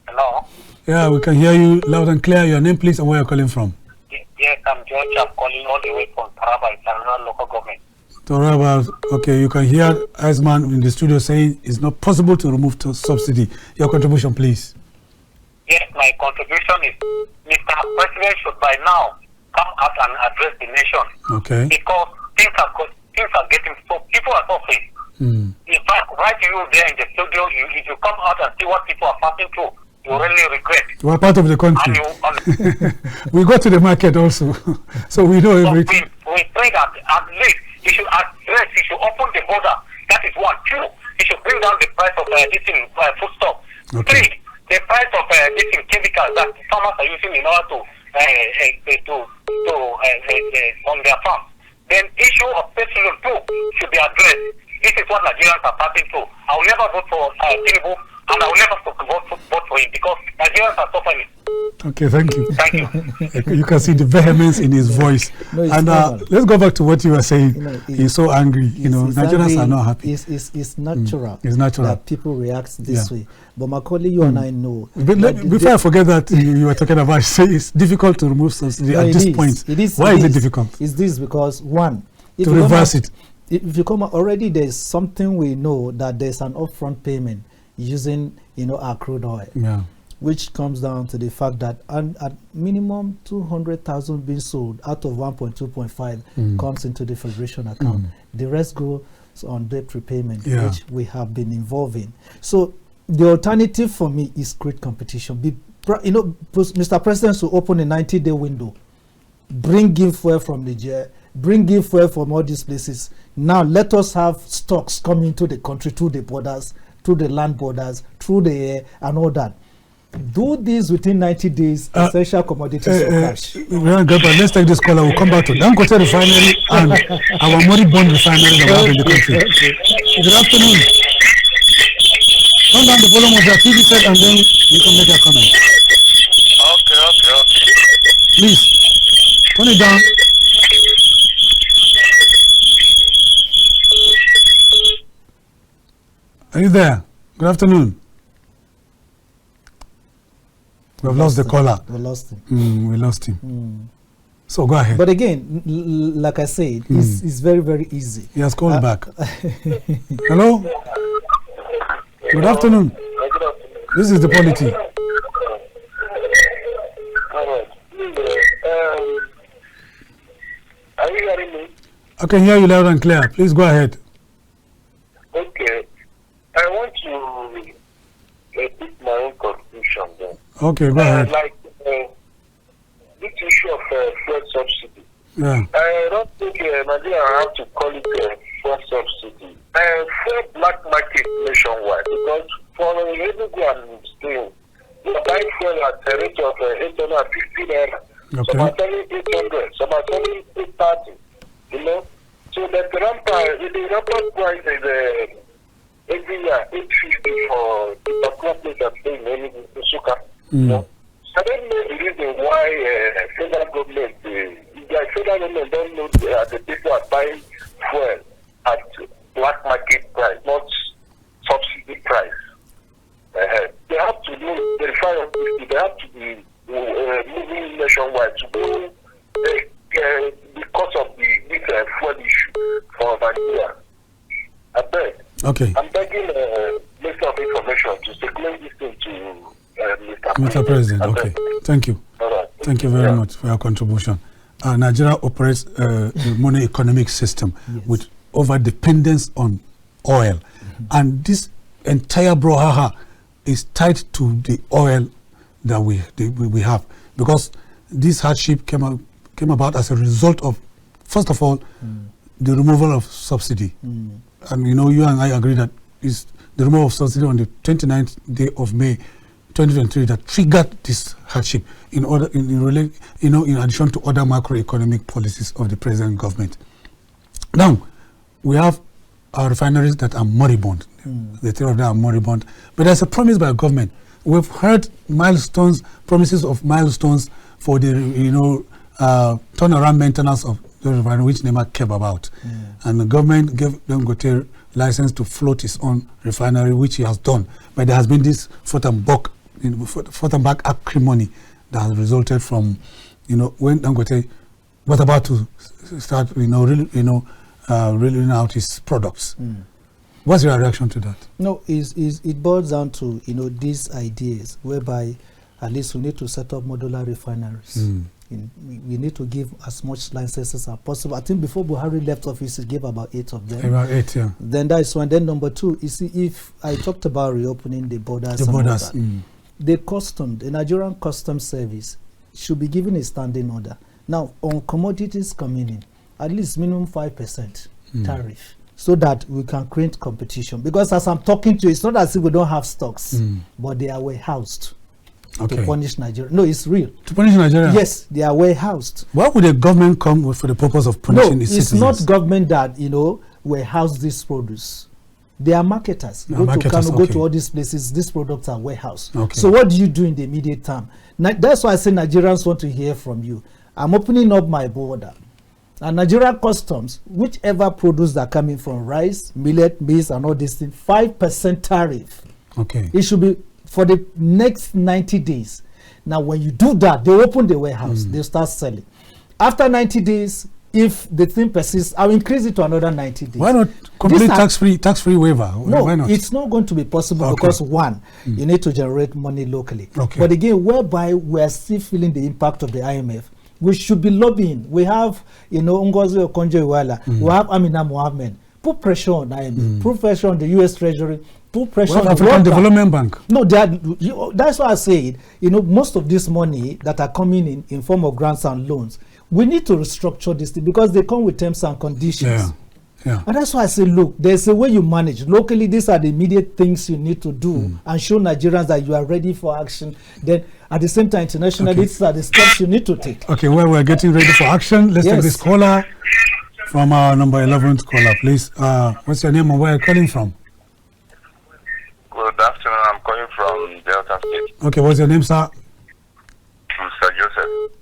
Hello? Yeah, we can hear you loud and clear. Your name, please, and where you're calling from. Yes, I'm George. I'm calling all the way from Taraba, Taraba local government. Taraba, okay, you can hear Iceman in the studio saying it's not possible to remove subsidy. Your contribution, please. yes, my contribution is Mr. President should by now come out and address the nation. Okay. Because things are getting so, people are suffering. In fact, right you there in the studio, if you come out and see what people are passing through, you really regret. We're part of the country. We go to the market also, so we know everything. We pray that at least you should address, you should open the border. That is one. Two, you should bring down the price of foodstuff. Okay. Three, the price of chemicals that farmers are using in order to on their farms. Then issue of petroleum too should be addressed. This is what Nigerians are passing through. I will never vote for Tinubu, and I will never vote for him because Nigerians are suffering. Okay, thank you. Thank you. You can see the vehemence in his voice. No, and let's go back to what you were saying. He's so angry. Nigerians are not happy. It's natural. It's natural that people react this way. But Maucauley, you and I know. Before I forget that you were talking about, say it's difficult to remove subsidy at this point. Why is it difficult? It's this because one, to reverse it. If you come already, there's something we know that there's an upfront payment using our crude oil. Yeah. Which comes down to the fact that at minimum 200,000 being sold out of 1.2.5 comes into the Federation account. The rest goes on debt repayment, which we have been involved in. So the alternative for me is create competition. Mr. President should open a 90-day window, bring in fuel from Niger, bring in fuel from all these places. Now let us have stocks coming into the country through the borders, through the land borders, through the air, and all that. Do this within 90 days, essential commodities or cash. Garba, let's take this caller. We'll come back to Dangote Refinery and our moribund refinery that we have in the country. Good afternoon. Turn down the volume of your TV set and then you can make a comment. Okay. Please, turn it down. Are you there? Good afternoon. We have lost the caller. We lost him. We lost him. So go ahead. But again, like I said, it's very, very easy. He has called back. Hello? Good afternoon. This is the POLITY. Are you hearing me? I can hear you loud and clear. Please go ahead. Okay. I want to put my own contribution then. Okay, go ahead. This issue of fuel subsidy. Yeah. I don't think Nigeria have to call it fuel subsidy. Fuel black market nationwide because for able to go and stay, you are buying fuel at a rate of 850 naira. Okay. Some are selling 800, some are selling 830. So the rampant price is every year 850 for the particular place I'm staying in Suka. I don't know the reason why federal government, the federal government don't know the people are buying fuel at black market price, not subsidy price. They have to know the refinery. They have to be moving nationwide to go because of this fuel issue for Nigeria. I beg. Okay. I'm begging Minister of Information to circulate this thing to Mr. President. Okay. Thank you. All right. Thank you very much for your contribution. Nigeria operates a money economic system with over dependence on oil, and this entire brouhaha is tied to the oil that we have, because this hardship came about as a result of, first of all, the removal of subsidy. And you and I agree that is the removal of subsidy on the 29th day of May 2023 that triggered this hardship in addition to other macroeconomic policies of the present government. Now, we have our refineries that are moribund. The three of them are moribund. But there's a promise by government. We've heard promises of milestones for the turnaround maintenance of the refinery, which never came about. And the government gave Dangote license to float his own refinery, which he has done. But there has been this forth and back acrimony that has resulted from, when Dangote was about to start, reeling out his products. What's your reaction to that? No, it boils down to these ideas whereby at least we need to set up modular refineries. We need to give as much licenses as possible. I think before Buhari left office, he gave about 8 of them. About 8, yeah. Then that is one. Then number 2, you see, if I talked about reopening the borders, the Nigerian Customs Service should be given a standing order. Now, on commodities coming in, at least minimum 5% tariff, so that we can create competition. Because as I'm talking to you, it's not as if we don't have stocks, but they are warehoused. Okay. To punish Nigeria. No, it's real. To punish Nigeria? Yes, they are warehoused. Why would the government come with for the purpose of punishing its citizens? No, it's not government that, warehouse this produce. They are marketers. Go to Kano, go to all these places, these products are warehoused. Okay. So what do you do in the immediate term? That's why I say Nigerians want to hear from you. I'm opening up my border. And Nigerian customs, whichever produce that are coming from rice, millet, maize, and all these things, 5% tariff. Okay. It should be for the next 90 days. Now, when you do that, they open the warehouse, they start selling. After 90 days, if the thing persists, I'll increase it to another 90 days. Why not complete tax-free waiver? No, why not? It's not going to be possible because, one, you need to generate money locally. Okay. But again, whereby we're still feeling the impact of the IMF, we should be lobbying. We have, Ngozi Okonjo-Iweala, we have Amina Mohammed. Put pressure on IMF, put pressure on the U.S. Treasury, put pressure on the African Development Bank. No, that's why I say it. Most of this money that are coming in form of grants and loans, we need to restructure this thing because they come with terms and conditions. Yeah. And that's why I say, look, there's a way you manage. Locally, these are the immediate things you need to do and show Nigerians that you are ready for action. Then, at the same time, internationally, these are the steps you need to take. Okay, well, we're getting ready for action. Let's take this caller from our number 11th caller, please. What's your name and where are you calling from? Good afternoon. I'm calling from Delta State. Okay, what's your name, sir? Mr. Joseph.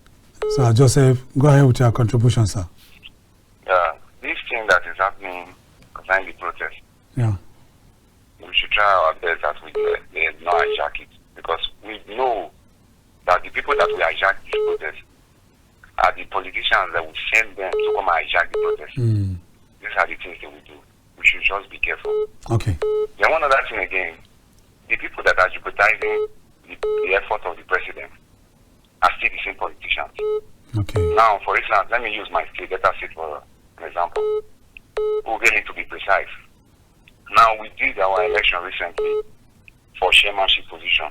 Sir Joseph, go ahead with your contribution, sir. Yeah, this thing that is happening concerning the protest. Yeah. We should try our best that we not hijack it because we know that the people that will hijack this protest are the politicians that will send them to come and hijack the protest. These are the things they will do. We should just be careful. Okay. Then one other thing again, the people that are jeopardizing the effort of the president are still the same politicians. Okay. Now, for instance, let me use my state, Delta State for an example. We're going to be precise. Now, we did our election recently for chairmanship position.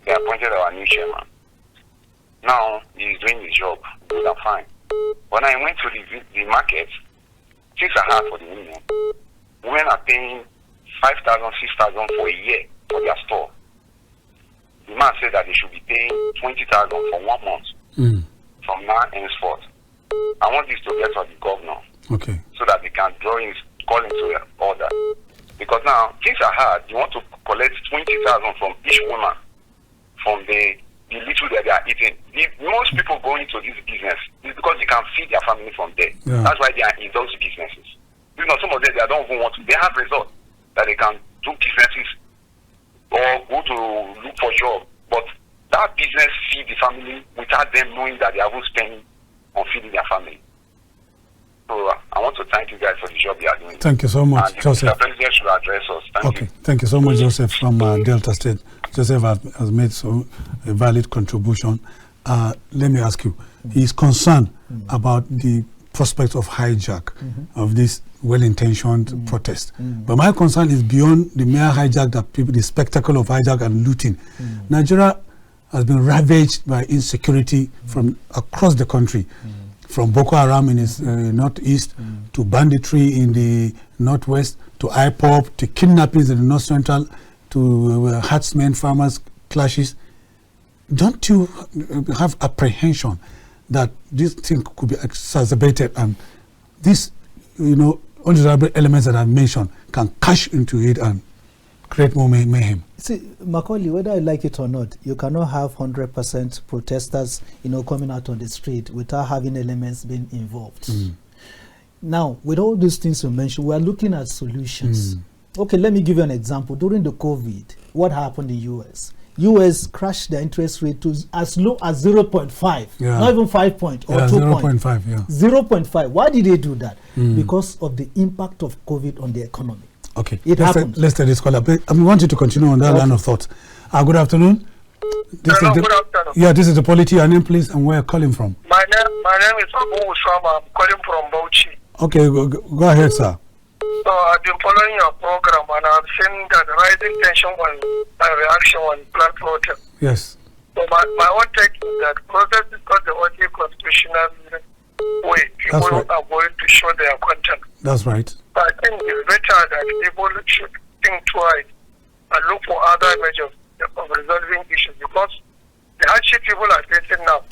They appointed our new chairman. Now, he's doing his job. Good and fine. When I went to the market, things are hard for the women. Women are paying 5,000, 6,000 for a year for their store. The man said that they should be paying 20,000 for 1 month from now henceforth. I want this to get to the governor so that they can call into order. Because now things are hard. You want to collect 20,000 from each woman from the little that they are eating. Most people go into this business is because they can feed their family from there. Yeah. That's why they are in those businesses. You know, some of them they don't even want to. They have results that they can do businesses or go to look for job. But that business feed the family without them knowing that they are spending on feeding their family. So I want to thank you guys for the job you are doing. Thank you so much, Joseph. The president should address us. Thank you. Thank you so much, Joseph, from Delta State. Joseph has made a valid contribution. Let me ask you, he's concerned about the prospect of hijack of this well-intentioned protest. But my concern is beyond the mere hijack, the spectacle of hijack and looting. Nigeria has been ravaged by insecurity from across the country, from Boko Haram in its northeast, to banditry in the northwest, to IPOP, to kidnappings in the north central, to herdsmen, farmers, clashes. Don't you have apprehension that this thing could be exacerbated and these, undesirable elements that I've mentioned can cash into it and create more mayhem? See, Maucauley, whether I like it or not, you cannot have 100% protesters, coming out on the street without having elements being involved. Now, with all these things you mentioned, we are looking at solutions. Okay, let me give you an example. During the COVID, what happened in the U.S.? U.S. crashed the interest rate to as low as 0.5, not even 5 point or 2 point. 0.5, 0.5. Why did they do that? Because of the impact of COVID on the economy. Okay, let's take this caller. I want you to continue on that line of thought. Good afternoon. Good afternoon. Yeah, this is the Polity. Your name, please, and where you're calling from. My name is Abu Usama. I'm calling from Bauchi. Okay, go ahead, sir. So I've been following your program, and I've seen that rising tension and reaction on blood protest. Yes. So my own take is that protest is not the only constitutional way people are going to show their content. That's right. I think it's better that people should think twice and look for other measures of resolving issues, because the hardship people are facing now,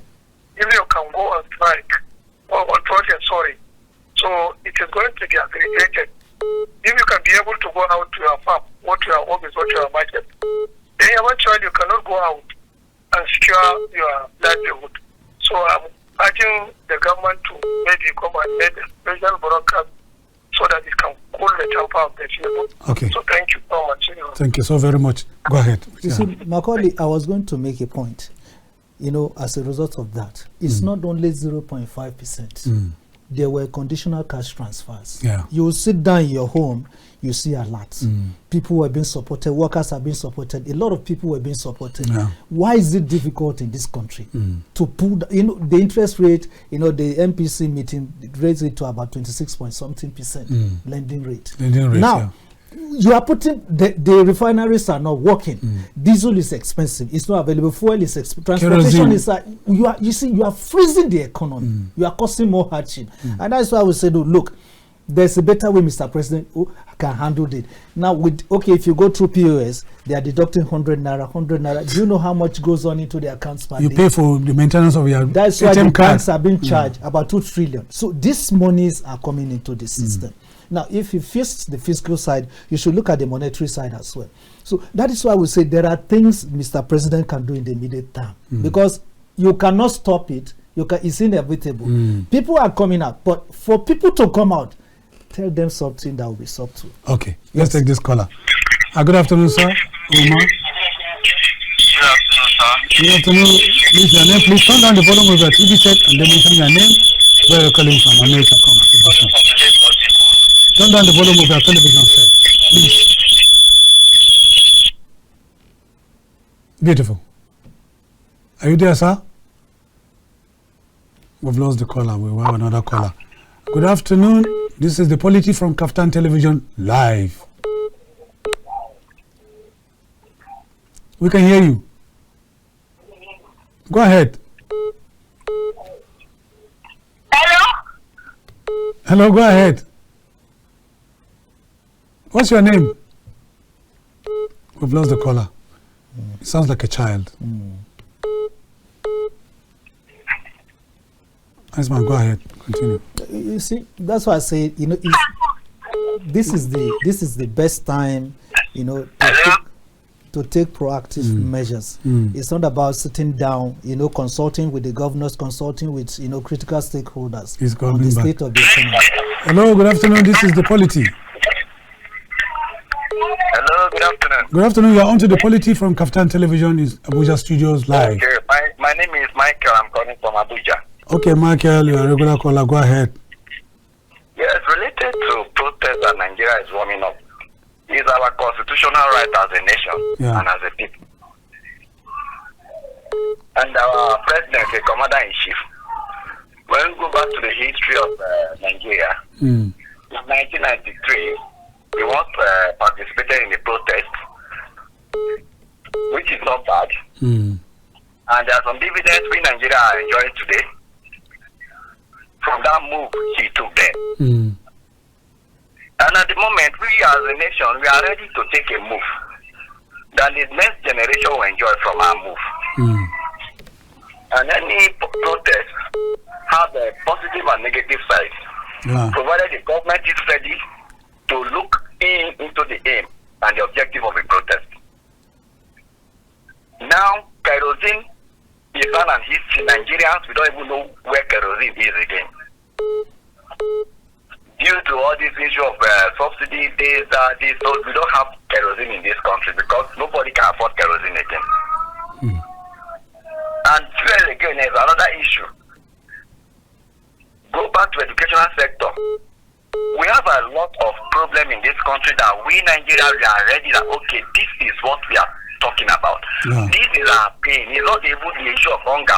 if you can go on strike or on protest, so it is going to be aggregated. If you can be able to go out to your farm, or to your office, or to your market, then eventually you cannot go out and secure your livelihood. So I'm urging the government to maybe come and make a special broadcast so that it can cool the temper of the people. Okay. So thank you so much. Thank you so very much. Go ahead. You see, Maucauley, I was going to make a point. As a result of that, it's not only 0.5%. There were conditional cash transfers. Yeah. You sit down in your home, you see alerts. People were being supported, workers are being supported, a lot of people were being supported. Yeah. Why is it difficult in this country to pull the interest rate? The MPC meeting raised it to about 26.something% lending rate. Now, you are putting the refineries are not working. Diesel is expensive. It's not available. Fuel is expensive. Transportation is you are freezing the economy. You are causing more hardship, and that's why I would say, look, there's a better way, Mr. President, who can handle it. Now, if you go through POS, they are deducting 100 naira. Do you know how much goes on into the accounts per day? You pay for the maintenance of your That's why ATM the card. banks are being charged about 2 trillion. So these monies are coming into the system. Now, if you fix the fiscal side, you should look at the monetary side as well. So that is why we say there are things Mr. President can do in the immediate term, because you cannot stop it. It's inevitable. People are coming out, but for people to come out, tell them something that will be subtle. Okay, let's take this caller. Good afternoon, sir. Uma. Good afternoon, sir. Good afternoon. Please, your name. Please turn down the volume of your TV set and then mention your name, where you're calling from, and make a comment. Turn down the volume of your television set, please. Beautiful. Are you there, sir? We've lost the caller. We will have another caller. Good afternoon. This is the Polity from KAFTAN Television live. We can hear you. Go ahead. Hello? Hello, go ahead. What's your name? We've lost the caller. It sounds like a child. Iceman, go ahead. Continue. You see, that's why I say, this is the best time, to take proactive measures. It's not about sitting down, consulting with the governors, consulting with, critical stakeholders on the state of the economy. Hello, good afternoon. This is the Polity. Hello, good afternoon. Good afternoon. You're on to the Polity from KAFTAN Television is Abuja Studios live. Okay, my name is Michael. I'm calling from Abuja. Okay, Michael, you're a regular caller. Go ahead. Yes, related to protest that Nigeria is warming up. It's our constitutional right as a nation and as a people. And our president, the commander-in-chief, when we go back to the history of Nigeria, in 1993, he once participated in a protest, which is not bad. And there are some dividends we Nigeria are enjoying today from that move he took then. And at the moment, we as a nation, we are ready to take a move that the next generation will enjoy from our move. And any protest have a positive and negative side, provided the government is ready to look into the aim and the objective of a protest. Now, kerosene is an history. Nigerians, we don't even know where kerosene is again. Due to all this issue of subsidy, so we don't have kerosene in this country because nobody can afford kerosene again. And fuel again is another issue. Go back to educational sector. We have a lot of problem in this country that we Nigerians are ready that, okay, this is what we are talking about. Yeah. This is our pain. It's not even the issue of hunger.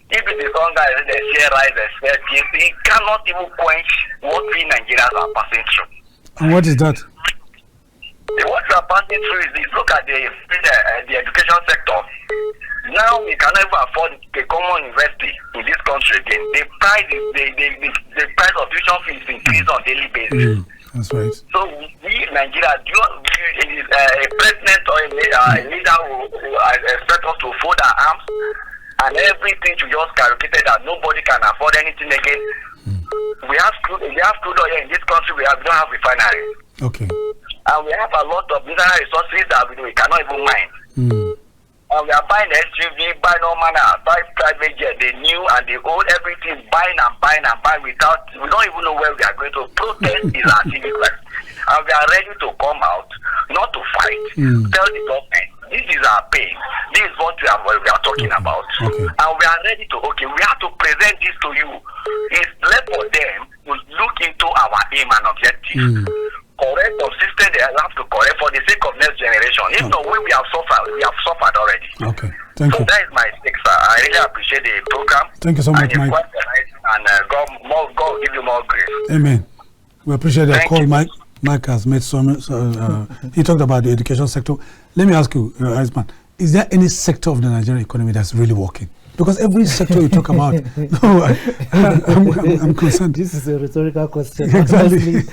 If it is hunger, the share rise, the share gains, it cannot even quench what we Nigerians are passing through. And what is that? What we are passing through is look at the education sector. Now we cannot even afford a common university in this country again. The price of tuition fees increase on daily basis. That's right. So we Nigeria, a president or a leader who expect us to fold our arms and everything to just calculate that nobody can afford anything again. We have crude oil in this country. We don't have refineries. Okay. And we have a lot of mineral resources that we cannot even mine. And we are buying SUV, buying all manner, buying private jet, the new and the old, everything, buying without, we don't even know where we are going to. Protest is our civic right. And we are ready to come out, not to fight. Tell the government, this is our pain. This is what we are talking about. Okay. And we are ready to, we have to present this to you. It's left for them to look into our aim and objective. Correct or system they have to correct for the sake of next generation. If not, we have suffered already. Okay, thank you. That is my take, sir. I really appreciate the program. Thank you so much, Mike. And God give you more grace. Amen. We appreciate that Thank call, you. Mike. Mike has made some. He talked about the education sector. Let me ask you, Iceman, is there any sector of the Nigerian economy that's really working? Because every sector you talk about, I'm concerned. This is a rhetorical question. Exactly.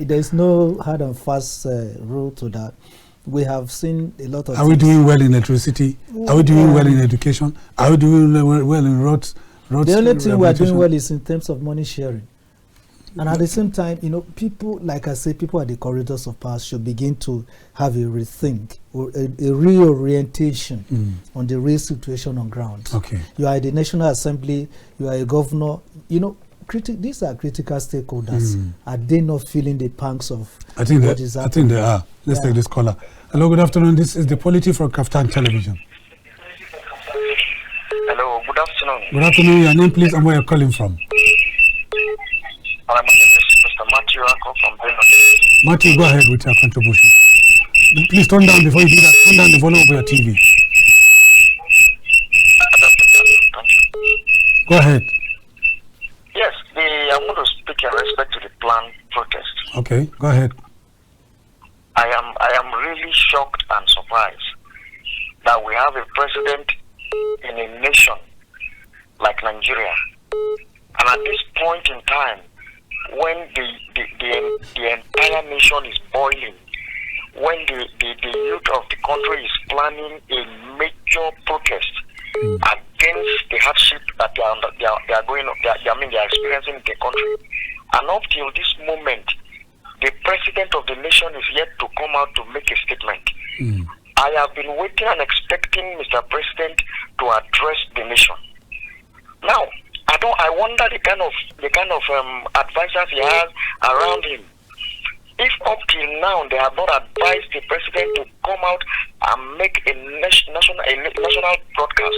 There's no hard and fast rule to that. We have seen a lot of Are we doing well in electricity? Are we doing well in education? Are we doing well in roads? The only thing we are doing well is in terms of money sharing. And at the same time, people, like I say, people at the corridors of power should begin to have a rethink or a reorientation on the real situation on ground. Okay. You are at the National Assembly, you are a governor, these are critical stakeholders. Are they not feeling the pangs of what is happening? I think they are. Let's take this caller. Hello, good afternoon. This is the POLITY from KAFTAN Television. Hello, good afternoon. Good afternoon. Your name, please, and where you're calling from. My name is Mr. Matthew Ako from Benue. Matthew, go ahead with your contribution. Please turn down, before you do that, turn down the volume of your TV. Go ahead. Yes, I want to speak in respect to the planned protest. Okay, go ahead. I am really shocked and surprised that we have a president in a nation like Nigeria. And at this point in time, when the entire nation is boiling, when the youth of the country is planning a major protest against the hardship that they are experiencing in the country, and up till this moment, the president of the nation is yet to come out to make a statement. I have been waiting and expecting Mr. President to address the nation. Now, I wonder the kind of advisors he has around him. If up till now they have not advised the president to come out and make a national broadcast,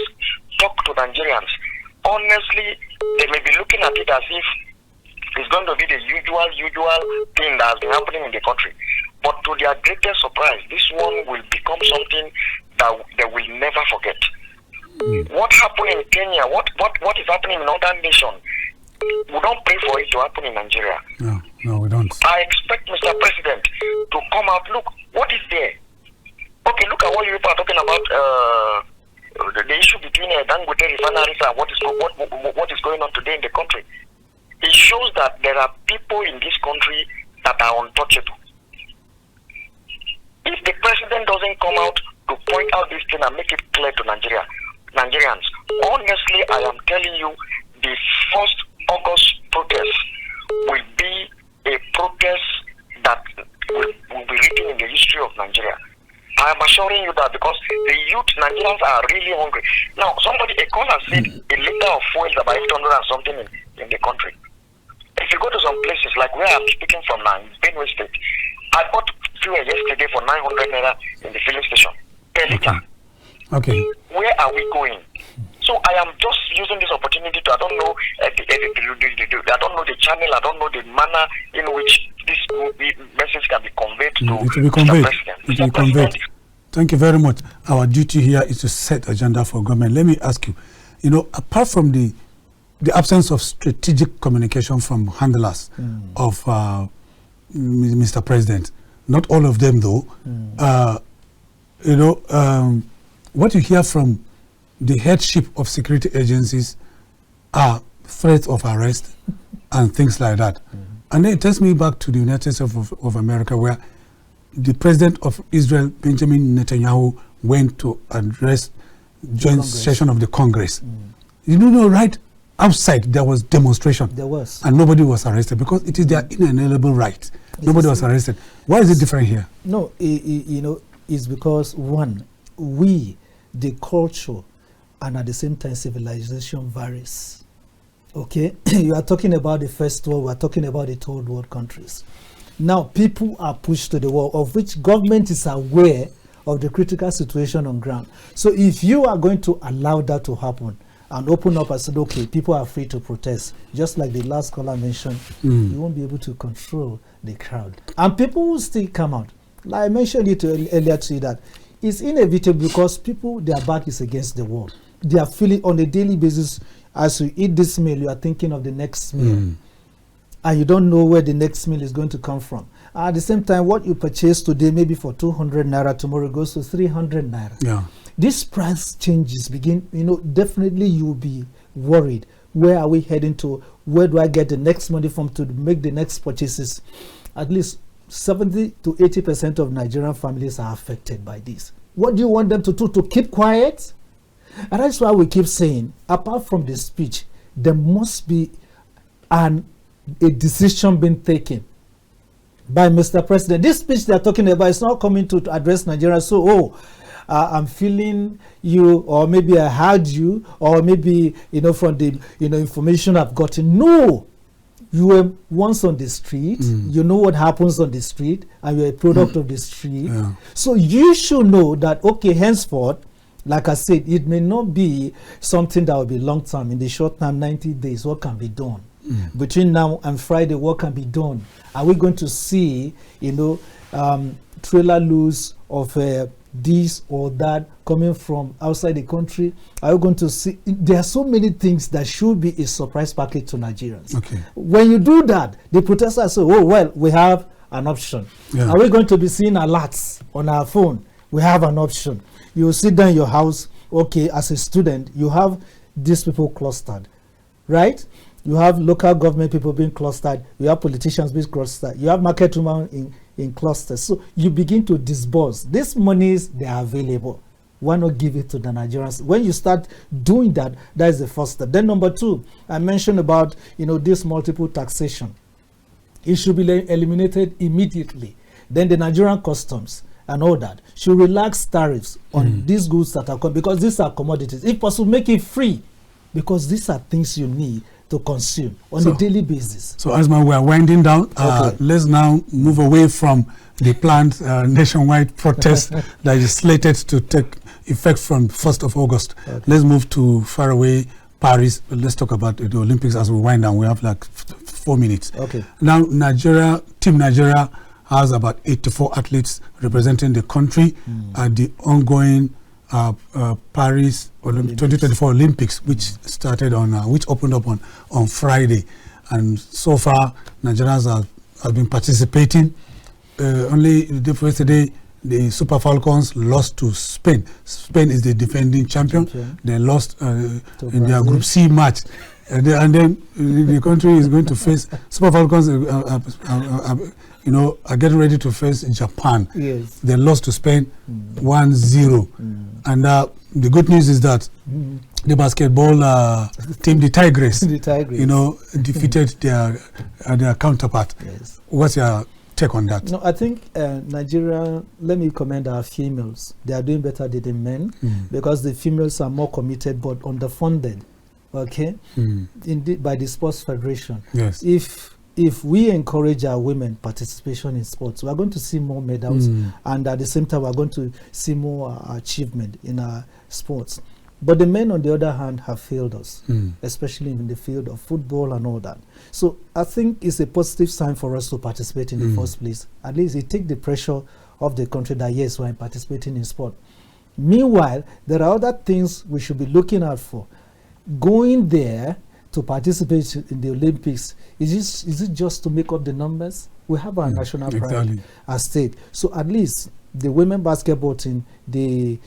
talk to Nigerians, honestly, they may be looking at it as if it's going to be the usual thing that has been happening in the country. But to their greatest surprise, this one will become something that they will never forget. What happened in Kenya, what is happening in other nations, we don't pray for it to happen in Nigeria. No, we don't. I expect Mr. President to come out, look, what is there? Okay, look at what you people are talking about, the issue between Dangote refineries and what is going on today in the country. It shows that there are people in this country that are untouchable. If the president doesn't come out to point out this thing and make it clear to Nigerians, honestly, I am telling you, the 1st August protest will be a protest that will be written in the history of Nigeria. I am assuring you that because the youth Nigerians are really hungry. Now, a caller said a liter of fuel is about 800 and something in the country. If you go to some places like where I'm speaking from now, in Benue State, I bought fuel yesterday for 900 naira in the filling station per liter. Okay. Where are we going? So I am just using this opportunity to, I don't know the channel, I don't know the manner in which this message can be conveyed to it will be conveyed. the president. It will be conveyed. Thank you very much. Our duty here is to set agenda for government. Let me ask you, apart from the absence of strategic communication from handlers of Mr. President, not all of them though, what you hear from the headship of security agencies are threats of arrest and things like that. And then it takes me back to the United States of America, where the president of Israel, Benjamin Netanyahu, went to address joint session of the Congress. Right outside there was demonstration. There was. And nobody was arrested because it is their inalienable right. Nobody was arrested. Why is it different here? No, it's because, one, the culture and at the same time civilization varies. Okay? You are talking about the first world, we are talking about the third world countries. Now, people are pushed to the wall, of which government is aware of the critical situation on ground. So if you are going to allow that to happen and open up and say, okay, people are free to protest, just like the last caller mentioned, you won't be able to control the crowd. And people will still come out. Like I mentioned it earlier to you, that it's inevitable because people, their back is against the wall. They are feeling on a daily basis, as you eat this meal, you are thinking of the next meal. And you don't know where the next meal is going to come from. At the same time, what you purchase today, maybe for 200 naira, tomorrow goes to 300 naira. Yeah. These price changes begin, definitely you will be worried. Where are we heading to? Where do I get the next money from to make the next purchases? At least 70 to 80% of Nigerian families are affected by this. What do you want them to do? To keep quiet? And that's why we keep saying, apart from the speech, there must be a decision being taken by Mr. President. This speech they're talking about is not coming to address Nigeria. So, I'm feeling you, or maybe I heard you, or maybe, from the, information I've gotten. No, you were once on the street. You know what happens on the street, and you're a product of the street. Yeah. So you should know that, okay, henceforth, like I said, it may not be something that will be long term. In the short term, 90 days, what can be done? Between now and Friday, what can be done? Are we going to see, trailer loads of this or that coming from outside the country? Are we going to see? There are so many things that should be a surprise package to Nigerians. Okay. When you do that, the protesters say, oh, well, we have an option. Yeah. Are we going to be seeing alerts on our phone? We have an option. You sit down in your house, okay, as a student, you have these people clustered, right? You have local government people being clustered. You have politicians being clustered. You have market women in clusters. So you begin to disburse. These monies, they are available. Why not give it to the Nigerians? When you start doing that, that is the first step. Then number two, I mentioned about, this multiple taxation. It should be eliminated immediately. Then the Nigerian customs and all that should relax tariffs on these goods that are coming, because these are commodities. If possible, make it free, because these are things you need to consume on a daily basis. So, Iceman, we are winding down. Okay. Let's now move away from the planned nationwide protest that is slated to take effect from 1st of August. Okay. Let's move to faraway Paris. Let's talk about the Olympics as we wind down. We have like 4 minutes. Okay. Now, Team Nigeria has about 84 athletes representing the country at the ongoing Paris 2024 Olympics, which started on, which opened up on Friday, and so far Nigerians have been participating. Only yesterday, the Super Falcons lost to Spain. Spain is the defending champion. They lost in their Group C match. And then the country is going to face Super Falcons. Are getting ready to face Japan. Yes. They lost to Spain 1-0. And the good news is that the basketball team, the Tigers, defeated their counterpart. Yes. What's your take on that? No, I think Nigeria, let me commend our females. They are doing better than the men because the females are more committed but underfunded. Okay, indeed, by the Sports Federation. Yes. If we encourage our women participation in sports, we are going to see more medals, and at the same time, we are going to see more achievement in our sports. But the men, on the other hand, have failed us, especially in the field of football and all that. So I think it's a positive sign for us to participate in the first place. At least it takes the pressure of the country that yes, we're participating in sport. Meanwhile, there are other things we should be looking out for. Going there to participate in the Olympics, is it just to make up the numbers? We have our national pride as state. So at least the women basketball team, the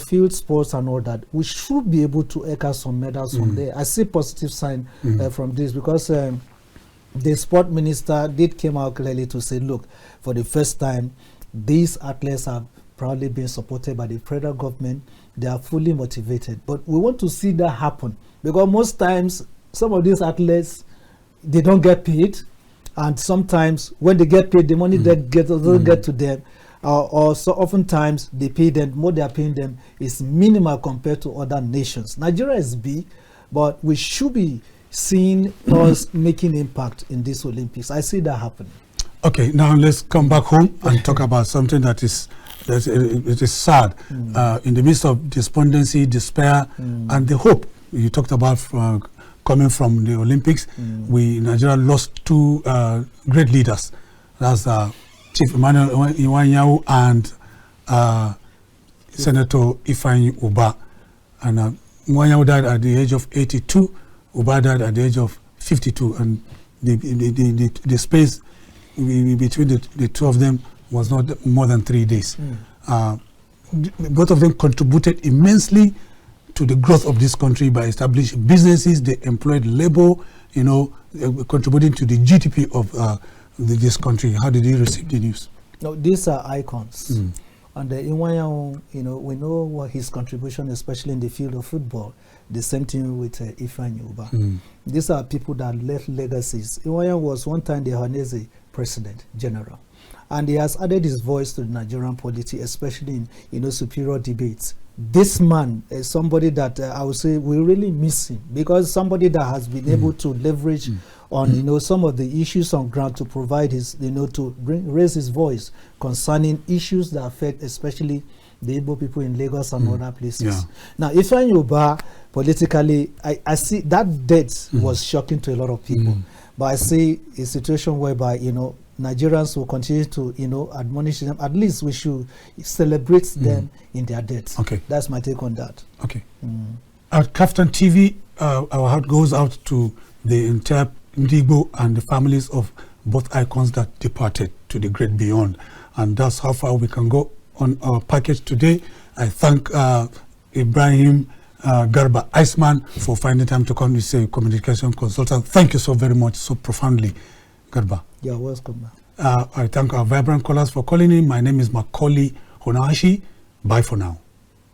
field sports and all that, we should be able to eke out some medals from there. I see positive sign from this, because the sport minister did came out clearly to say, look, for the first time, these athletes have proudly been supported by the federal government. They are fully motivated. But we want to see that happen, because most times some of these athletes, they don't get paid, and sometimes when they get paid, the money that doesn't get to them, or so oftentimes they pay them, what they are paying them is minimal compared to other nations. Nigeria is big, but we should be seeing us making impact in this Olympics. I see that happening. Okay, now let's come back home and talk about something that is sad. In the midst of despondency, despair, and the hope you talked about coming from the Olympics, Nigeria lost two great leaders. That's Chief Emmanuel Iwanyawu and Senator Ifeanyi Ubah. And Iwanyawu died at the age of 82. Ubah died at the age of 52. And the space between the two of them was not more than 3 days. Both of them contributed immensely to the growth of this country by establishing businesses. They employed labor, contributing to the GDP of this country. How did you receive the news? No, these are icons. And Iwanyawu, we know what his contribution, especially in the field of football. The same thing with Ifeanyi Ubah. These are people that left legacies. Iwanyawu was one time the Hanese president general, and he has added his voice to the Nigerian polity, especially in superior debates. This man is somebody that I would say we really miss him, because somebody that has been able to leverage on some of the issues on ground to provide his to raise his voice concerning issues that affect especially the Igbo people in Lagos and other places. Now, Ifeanyi Ubah, politically, I see that death was shocking to a lot of people, but I see a situation whereby Nigerians will continue to admonish them. At least we should celebrate them in their deaths. Okay, that's my take on that. Okay. At KAFTAN TV, our heart goes out to the entire Igbo and the families of both icons that departed to the great beyond, and that's how far we can go on our package today. I thank Ibrahim, Garba, Iceman for finding time to come. He's a communication consultant. Thank you so very much, so profoundly, Garba. You're welcome. I thank our vibrant callers for calling in. My name is Maucauley Hunohashi. Bye for now.